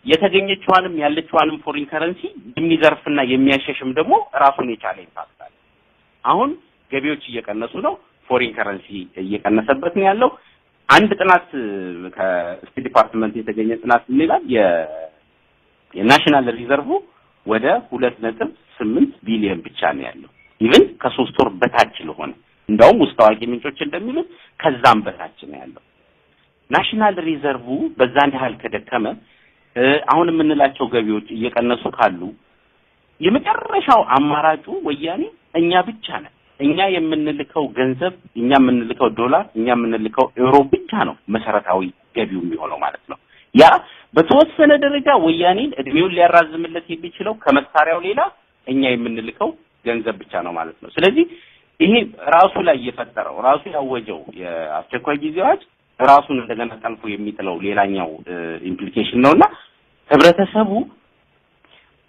የተገኘችዋንም ያለችዋንም ፎሪን ከረንሲ የሚዘርፍና የሚያሸሽም ደግሞ ራሱን የቻለ ኢምፓክት አለ። አሁን ገቢዎች እየቀነሱ ነው፣ ፎሪን ከረንሲ እየቀነሰበት ነው ያለው። አንድ ጥናት ከስቴት ዲፓርትመንት የተገኘ ጥናት ይላል የናሽናል ሪዘርቭ ወደ 2.8 ቢሊዮን ብቻ ነው ያለው። ኢቭን ከ3 ወር በታች ለሆነ እንደውም ውስጥ ታዋቂ ምንጮች እንደሚሉት ከዛም በታች ነው ያለው። ናሽናል ሪዘርቭ በዛን ያህል ከደከመ አሁን የምንላቸው ገቢዎች እየቀነሱ ካሉ የመጨረሻው አማራጩ ወያኔ እኛ ብቻ ነን። እኛ የምንልከው ገንዘብ፣ እኛ የምንልከው ዶላር፣ እኛ የምንልከው ዩሮ ብቻ ነው መሰረታዊ ገቢው የሚሆነው ማለት ነው። ያ በተወሰነ ደረጃ ወያኔን እድሜውን ሊያራዝምለት የሚችለው ከመሳሪያው ሌላ እኛ የምንልከው ገንዘብ ብቻ ነው ማለት ነው። ስለዚህ ይሄ ራሱ ላይ የፈጠረው ራሱ ያወጀው የአስቸኳይ ጊዜ አዋጅ ራሱን እንደገና ጠልፎ የሚጥለው ሌላኛው ኢምፕሊኬሽን ነውና ህብረተሰቡ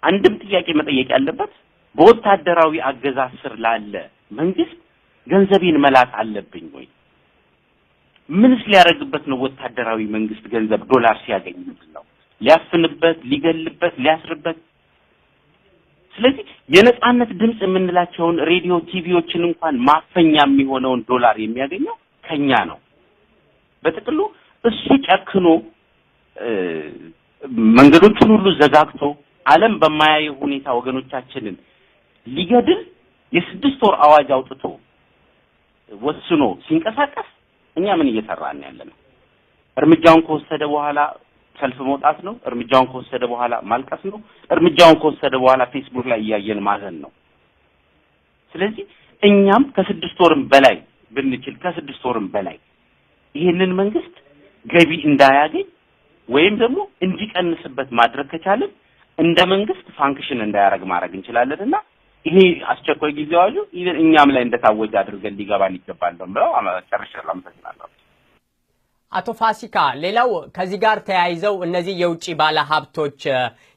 አንድም ጥያቄ መጠየቅ ያለበት በወታደራዊ አገዛዝ ስር ላለ መንግስት ገንዘቤን መላክ አለብኝ ወይ? ምንስ ሊያረግበት ነው? ወታደራዊ መንግስት ገንዘብ ዶላር ሲያገኝ ነው ሊያፍንበት፣ ሊገልበት፣ ሊያስርበት። ስለዚህ የነጻነት ድምጽ የምንላቸውን ሬዲዮ ቲቪዎችን እንኳን ማፈኛ የሚሆነውን ዶላር የሚያገኘው ከኛ ነው። በጥቅሉ እሱ ጨክኖ መንገዶቹን ሁሉ ዘጋግቶ ዓለም በማያየው ሁኔታ ወገኖቻችንን ሊገድል የ6 ወር አዋጅ አውጥቶ ወስኖ ሲንቀሳቀስ እኛ ምን እየሰራን ያለነው? እርምጃውን ከወሰደ በኋላ ሰልፍ መውጣት ነው? እርምጃውን ከወሰደ በኋላ ማልቀስ ነው? እርምጃውን ከወሰደ በኋላ ፌስቡክ ላይ ያያየን ማዘን ነው? ስለዚህ እኛም ከ6 ወርም በላይ ብንችል ከ6 ወርም በላይ ይሄንን መንግስት ገቢ እንዳያገኝ ወይም ደግሞ እንዲቀንስበት ማድረግ ከቻለን እንደ መንግስት ፋንክሽን እንዳያረግ ማድረግ እንችላለንና ይሄ አስቸኳይ ጊዜ አዋጁ እኛም ላይ እንደታወጀ አድርገን ሊገባን ይገባል ነው አመሰግናለሁ። አቶ ፋሲካ ሌላው ከዚህ ጋር ተያይዘው እነዚህ የውጪ ባለ ሀብቶች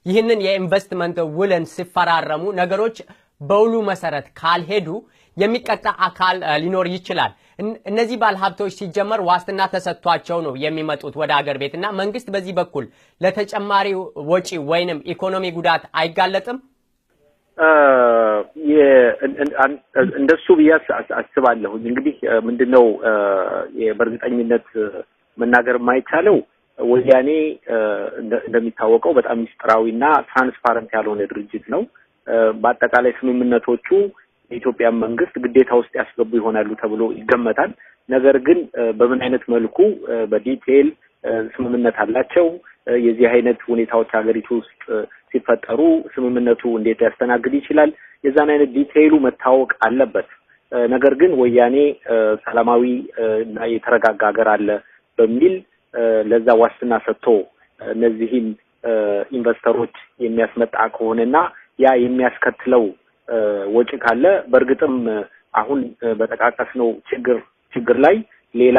ይህንን የኢንቨስትመንት ውልን ሲፈራረሙ ነገሮች በውሉ መሰረት ካልሄዱ የሚቀጣ አካል ሊኖር ይችላል። እነዚህ ባለ ሀብቶች ሲጀመር ዋስትና ተሰጥቷቸው ነው የሚመጡት ወደ ሀገር ቤትና መንግስት በዚህ በኩል ለተጨማሪ ወጪ ወይንም ኢኮኖሚ ጉዳት አይጋለጥም? እንደሱ ቢያስ አስባለሁ። እንግዲህ ምንድነው በእርግጠኝነት መናገር የማይቻለው ወያኔ እንደሚታወቀው በጣም ሚስጥራዊና ትራንስፓረንት ያልሆነ ድርጅት ነው። በአጠቃላይ ስምምነቶቹ የኢትዮጵያ መንግስት ግዴታ ውስጥ ያስገቡ ይሆናሉ ተብሎ ይገመታል። ነገር ግን በምን አይነት መልኩ በዲቴል ስምምነት አላቸው? የዚህ አይነት ሁኔታዎች ሀገሪቱ ውስጥ ሲፈጠሩ ስምምነቱ እንዴት ያስተናግድ ይችላል? የዛን አይነት ዲቴይሉ መታወቅ አለበት። ነገር ግን ወያኔ ሰላማዊ እና የተረጋጋ ሀገር አለ በሚል ለዛ ዋስትና ሰጥቶ እነዚህን ኢንቨስተሮች የሚያስመጣ ከሆነና ያ የሚያስከትለው ወጪ ካለ በእርግጥም አሁን በተቃቀስነው ችግር ላይ ሌላ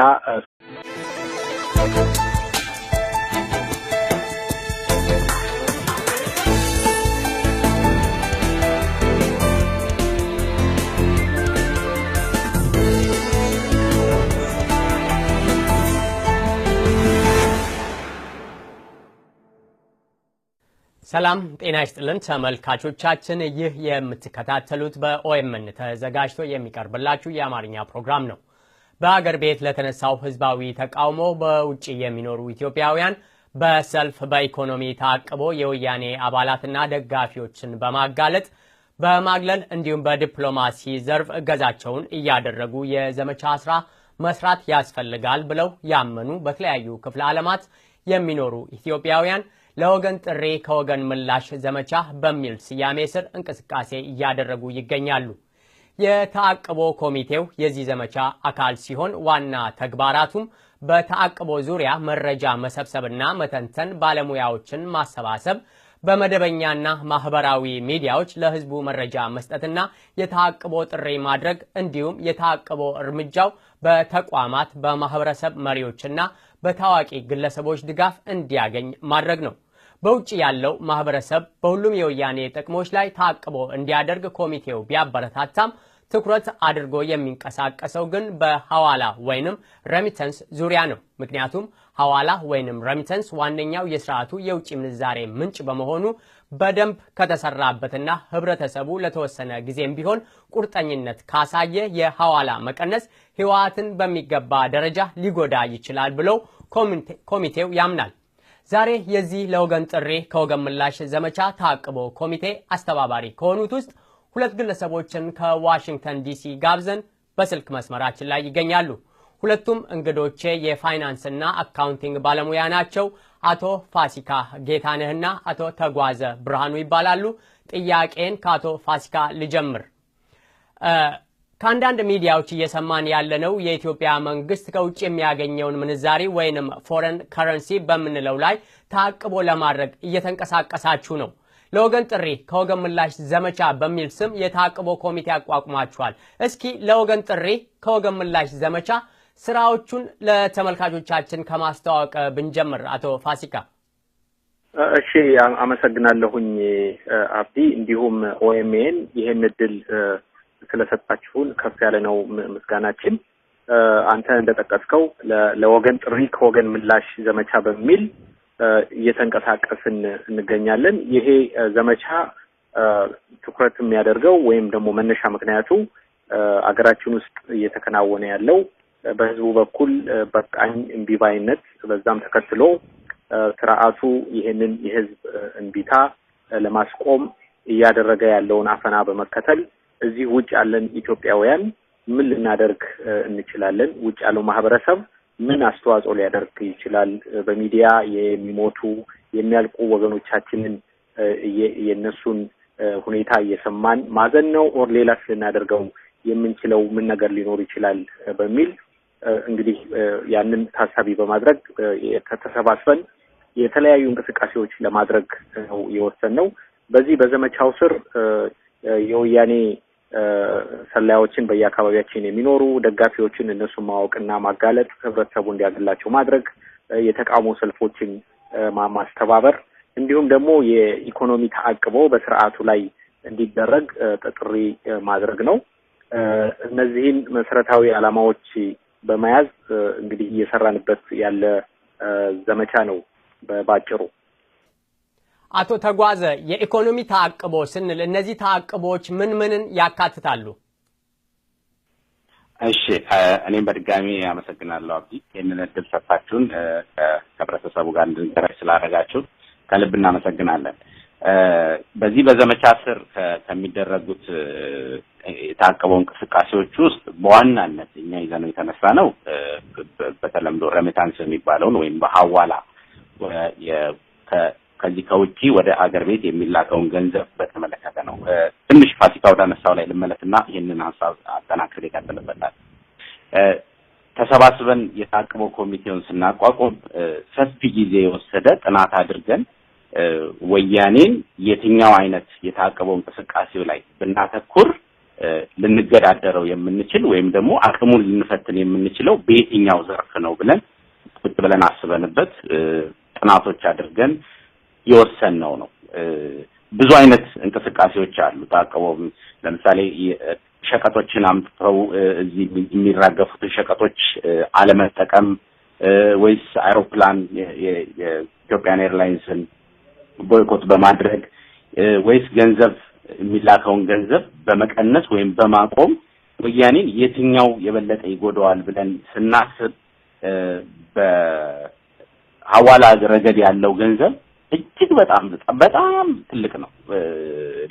ሰላም ጤና ይስጥልን ተመልካቾቻችን፣ ይህ የምትከታተሉት በኦኤምኤን ተዘጋጅቶ የሚቀርብላችሁ የአማርኛ ፕሮግራም ነው። በአገር ቤት ለተነሳው ህዝባዊ ተቃውሞ በውጪ የሚኖሩ ኢትዮጵያውያን በሰልፍ በኢኮኖሚ ታቅቦ የወያኔ አባላትና ደጋፊዎችን በማጋለጥ በማግለል እንዲሁም በዲፕሎማሲ ዘርፍ እገዛቸውን እያደረጉ የዘመቻ ስራ መስራት ያስፈልጋል ብለው ያመኑ በተለያዩ ክፍለ ዓለማት የሚኖሩ ኢትዮጵያውያን ለወገን ጥሪ ከወገን ምላሽ ዘመቻ በሚል ስያሜ ስር እንቅስቃሴ እያደረጉ ይገኛሉ። የተአቅቦ ኮሚቴው የዚህ ዘመቻ አካል ሲሆን ዋና ተግባራቱም በተአቅቦ ዙሪያ መረጃ መሰብሰብና መተንተን፣ ባለሙያዎችን ማሰባሰብ፣ በመደበኛና ማህበራዊ ሚዲያዎች ለህዝቡ መረጃ መስጠትና የተአቅቦ ጥሪ ማድረግ እንዲሁም የተአቅቦ እርምጃው በተቋማት በማህበረሰብ መሪዎችና በታዋቂ ግለሰቦች ድጋፍ እንዲያገኝ ማድረግ ነው። በውጭ ያለው ማህበረሰብ በሁሉም የወያኔ ጥቅሞች ላይ ታቅቦ እንዲያደርግ ኮሚቴው ቢያበረታታም ትኩረት አድርጎ የሚንቀሳቀሰው ግን በሐዋላ ወይንም ረሚተንስ ዙሪያ ነው። ምክንያቱም ሐዋላ ወይንም ረሚተንስ ዋነኛው የስርዓቱ የውጭ ምንዛሬ ምንጭ በመሆኑ በደንብ ከተሰራበትና ህብረተሰቡ ለተወሰነ ጊዜም ቢሆን ቁርጠኝነት ካሳየ የሐዋላ መቀነስ ህወሓትን በሚገባ ደረጃ ሊጎዳ ይችላል ብለው ኮሚቴው ያምናል። ዛሬ የዚህ ለወገን ጥሪ ከወገን ምላሽ ዘመቻ ታቅቦ ኮሚቴ አስተባባሪ ከሆኑት ውስጥ ሁለት ግለሰቦችን ከዋሽንግተን ዲሲ ጋብዘን በስልክ መስመራችን ላይ ይገኛሉ። ሁለቱም እንግዶቼ የፋይናንስና አካውንቲንግ ባለሙያ ናቸው። አቶ ፋሲካ ጌታነህና አቶ ተጓዘ ብርሃኑ ይባላሉ። ጥያቄን ከአቶ ፋሲካ ልጀምር። ከአንዳንድ ሚዲያዎች እየሰማን ያለነው የኢትዮጵያ መንግስት ከውጭ የሚያገኘውን ምንዛሪ ወይንም ፎረን ከረንሲ በምንለው ላይ ታቅቦ ለማድረግ እየተንቀሳቀሳችሁ ነው። ለወገን ጥሪ ከወገን ምላሽ ዘመቻ በሚል ስም የታቅቦ ኮሚቴ አቋቁማችኋል። እስኪ ለወገን ጥሪ ከወገን ምላሽ ዘመቻ ስራዎቹን ለተመልካቾቻችን ከማስተዋወቅ ብንጀምር አቶ ፋሲካ። እሺ፣ አመሰግናለሁኝ አብዲ። እንዲሁም ኦኤምኤን ይሄን እድል ስለሰጣችሁን ከፍ ያለ ነው ምስጋናችን። አንተ እንደተጠቀስከው ለወገን ጥሪ ከወገን ምላሽ ዘመቻ በሚል እየተንቀሳቀስን እንገኛለን። ይሄ ዘመቻ ትኩረት የሚያደርገው ወይም ደግሞ መነሻ ምክንያቱ አገራችን ውስጥ እየተከናወነ ያለው በህዝቡ በኩል በቃኝ እምቢባይነት፣ በዛም ተከትሎ ስርዓቱ ይሄንን የህዝብ እንቢታ ለማስቆም እያደረገ ያለውን አፈና በመከተል እዚህ ውጭ ያለን ኢትዮጵያውያን ምን ልናደርግ እንችላለን? ውጭ ያለው ማህበረሰብ ምን አስተዋጽኦ ሊያደርግ ይችላል? በሚዲያ የሚሞቱ የሚያልቁ ወገኖቻችንን የነሱን ሁኔታ እየሰማን ማዘን ነው ኦር ሌላስ ልናደርገው የምንችለው ምን ነገር ሊኖር ይችላል በሚል እንግዲህ ያንን ታሳቢ በማድረግ ተሰባስበን የተለያዩ እንቅስቃሴዎች ለማድረግ ነው የወሰነው። በዚህ በዘመቻው ስር የወያኔ ሰላዮችን በየአካባቢያችን የሚኖሩ ደጋፊዎችን እነሱን ማወቅና ማጋለጥ፣ ህብረተሰቡ እንዲያገላቸው ማድረግ፣ የተቃውሞ ሰልፎችን ማስተባበር እንዲሁም ደግሞ የኢኮኖሚ ተአቅቦ በስርዓቱ ላይ እንዲደረግ ጥሪ ማድረግ ነው። እነዚህን መሰረታዊ ዓላማዎች በመያዝ እንግዲህ እየሰራንበት ያለ ዘመቻ ነው ባጭሩ። አቶ ተጓዘ የኢኮኖሚ ተአቅቦ ስንል እነዚህ ተአቅቦች ምንን ያካትታሉ? እሺ እኔም በድጋሚ አመሰግናለሁ አብዲ። ይህንን እድል ሰጣችሁን ከህብረተሰቡ ጋር እንድንገናኝ ስላደረጋችሁ ከልብ እናመሰግናለን። በዚህ በዘመቻ ስር ከሚደረጉት የታቀበው እንቅስቃሴዎች ውስጥ በዋናነት እኛ ይዘነው የተነሳ ነው በተለምዶ ረሚታንስ የሚባለውን ወይም በሐዋላ ከዚህ ከውጪ ወደ አገር ቤት የሚላከውን ገንዘብ በተመለከተ ነው። ትንሽ ፋሲካ ወደ አነሳው ላይ ልመለስና ይህንን ሐሳብ አጠናክሬ እቀጥልበታለሁ። ተሰባስበን የታቀበው ኮሚቴውን ስናቋቁም ሰፊ ጊዜ የወሰደ ጥናት አድርገን ወያኔን የትኛው አይነት የታቀበው እንቅስቃሴው ላይ ብናተኩር ልንገዳደረው የምንችል ወይም ደግሞ አቅሙን ልንፈትን የምንችለው በየትኛው ዘርፍ ነው ብለን አስበንበት ጥናቶች አድርገን የወሰንነው ነው። ብዙ አይነት እንቅስቃሴዎች አሉ። ታቀበው ለምሳሌ ሸቀጦችን አምጥተው እዚህ የሚራገፉትን ሸቀጦች አለመጠቀም ወይስ አይሮፕላን የኢትዮጵያን ኤርላይንስን ቦይኮት በማድረግ ወይስ ገንዘብ የሚላከውን ገንዘብ በመቀነስ ወይም በማቆም ወያኔን የትኛው የበለጠ ይጎዳዋል ብለን ስናስብ በሐዋላ ረገድ ያለው ገንዘብ እጅግ በጣም ትልቅ ነው።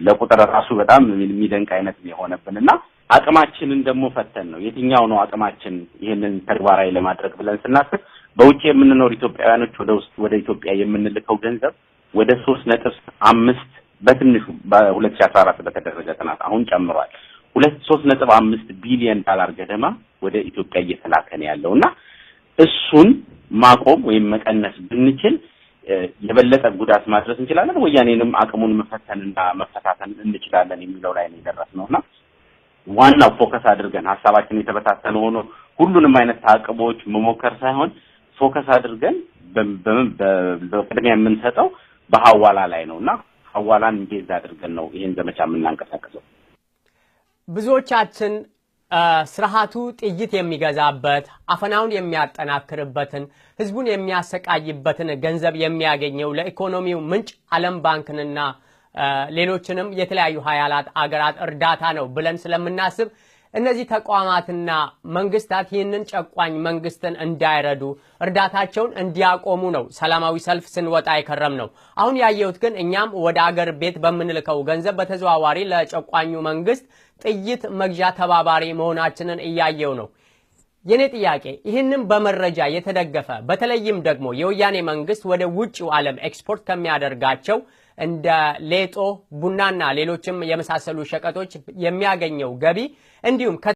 ለቁጥር ራሱ በጣም የሚደንቅ አይነት የሆነብንና አቅማችንን ደግሞ ፈተን ነው የትኛው ነው አቅማችን ይሄንን ተግባራዊ ለማድረግ ብለን ስናስብ በውጪ የምንኖር ኢትዮጵያውያኖች ወደ ኢትዮጵያ የምንልከው ገንዘብ ወደ 3.5 በትንሹ በ2014 በተደረገ ጥናት አሁን ጨምሯል። 3.5 ቢሊዮን ዶላር ገደማ ወደ ኢትዮጵያ እየተላከ ነው ያለውና እሱን ማቆም ወይም መቀነስ ብንችል የበለጠ ጉዳት ማድረስ እንችላለን፣ ወያኔንም አቅሙን መፈተንና መፈታተን እንችላለን የሚለው ላይ ነው የደረስነውና ዋናው ፎከስ አድርገን ሐሳባችን የተበታተነ ሆኖ ሁሉንም አይነት ታቅቦች መሞከር ሳይሆን ፎከስ አድርገን በቅድሚያ የምንሰጠው በሐዋላ ላይ ነውና ሐዋላን እንዴት አድርገን ነው ይሄን ዘመቻ የምናንቀሳቀሰው። ብዙዎቻችን ስርዓቱ ጥይት የሚገዛበት አፈናውን የሚያጠናክርበትን ህዝቡን የሚያሰቃይበትን ገንዘብ የሚያገኘው ለኢኮኖሚው ምንጭ ዓለም ባንክንና ሌሎችንም የተለያዩ ሀያላት አገራት እርዳታ ነው ብለን ስለምናስብ እነዚህ ተቋማትና መንግስታት ይህንን ጨቋኝ መንግስትን እንዳይረዱ እርዳታቸውን እንዲያቆሙ ነው ሰላማዊ ሰልፍ ስንወጣ ይከረም ነው። አሁን ያየሁት ግን እኛም ወደ አገር ቤት በመንልከው ገንዘብ በተዘዋዋሪ ለጨቋኙ መንግስት ጥይት መግዣ ተባባሪ መሆናችንን እያየው ነው። የኔ ጥያቄ ይህንን በመረጃ የተደገፈ በተለይም ደግሞ የወያኔ መንግስት ወደ ውጭው ዓለም ኤክስፖርት ከሚያደርጋቸው እንደ ሌጦ ቡናና ሌሎችም የመሳሰሉ ሸቀጦች የሚያገኘው ገቢ እንዲሁም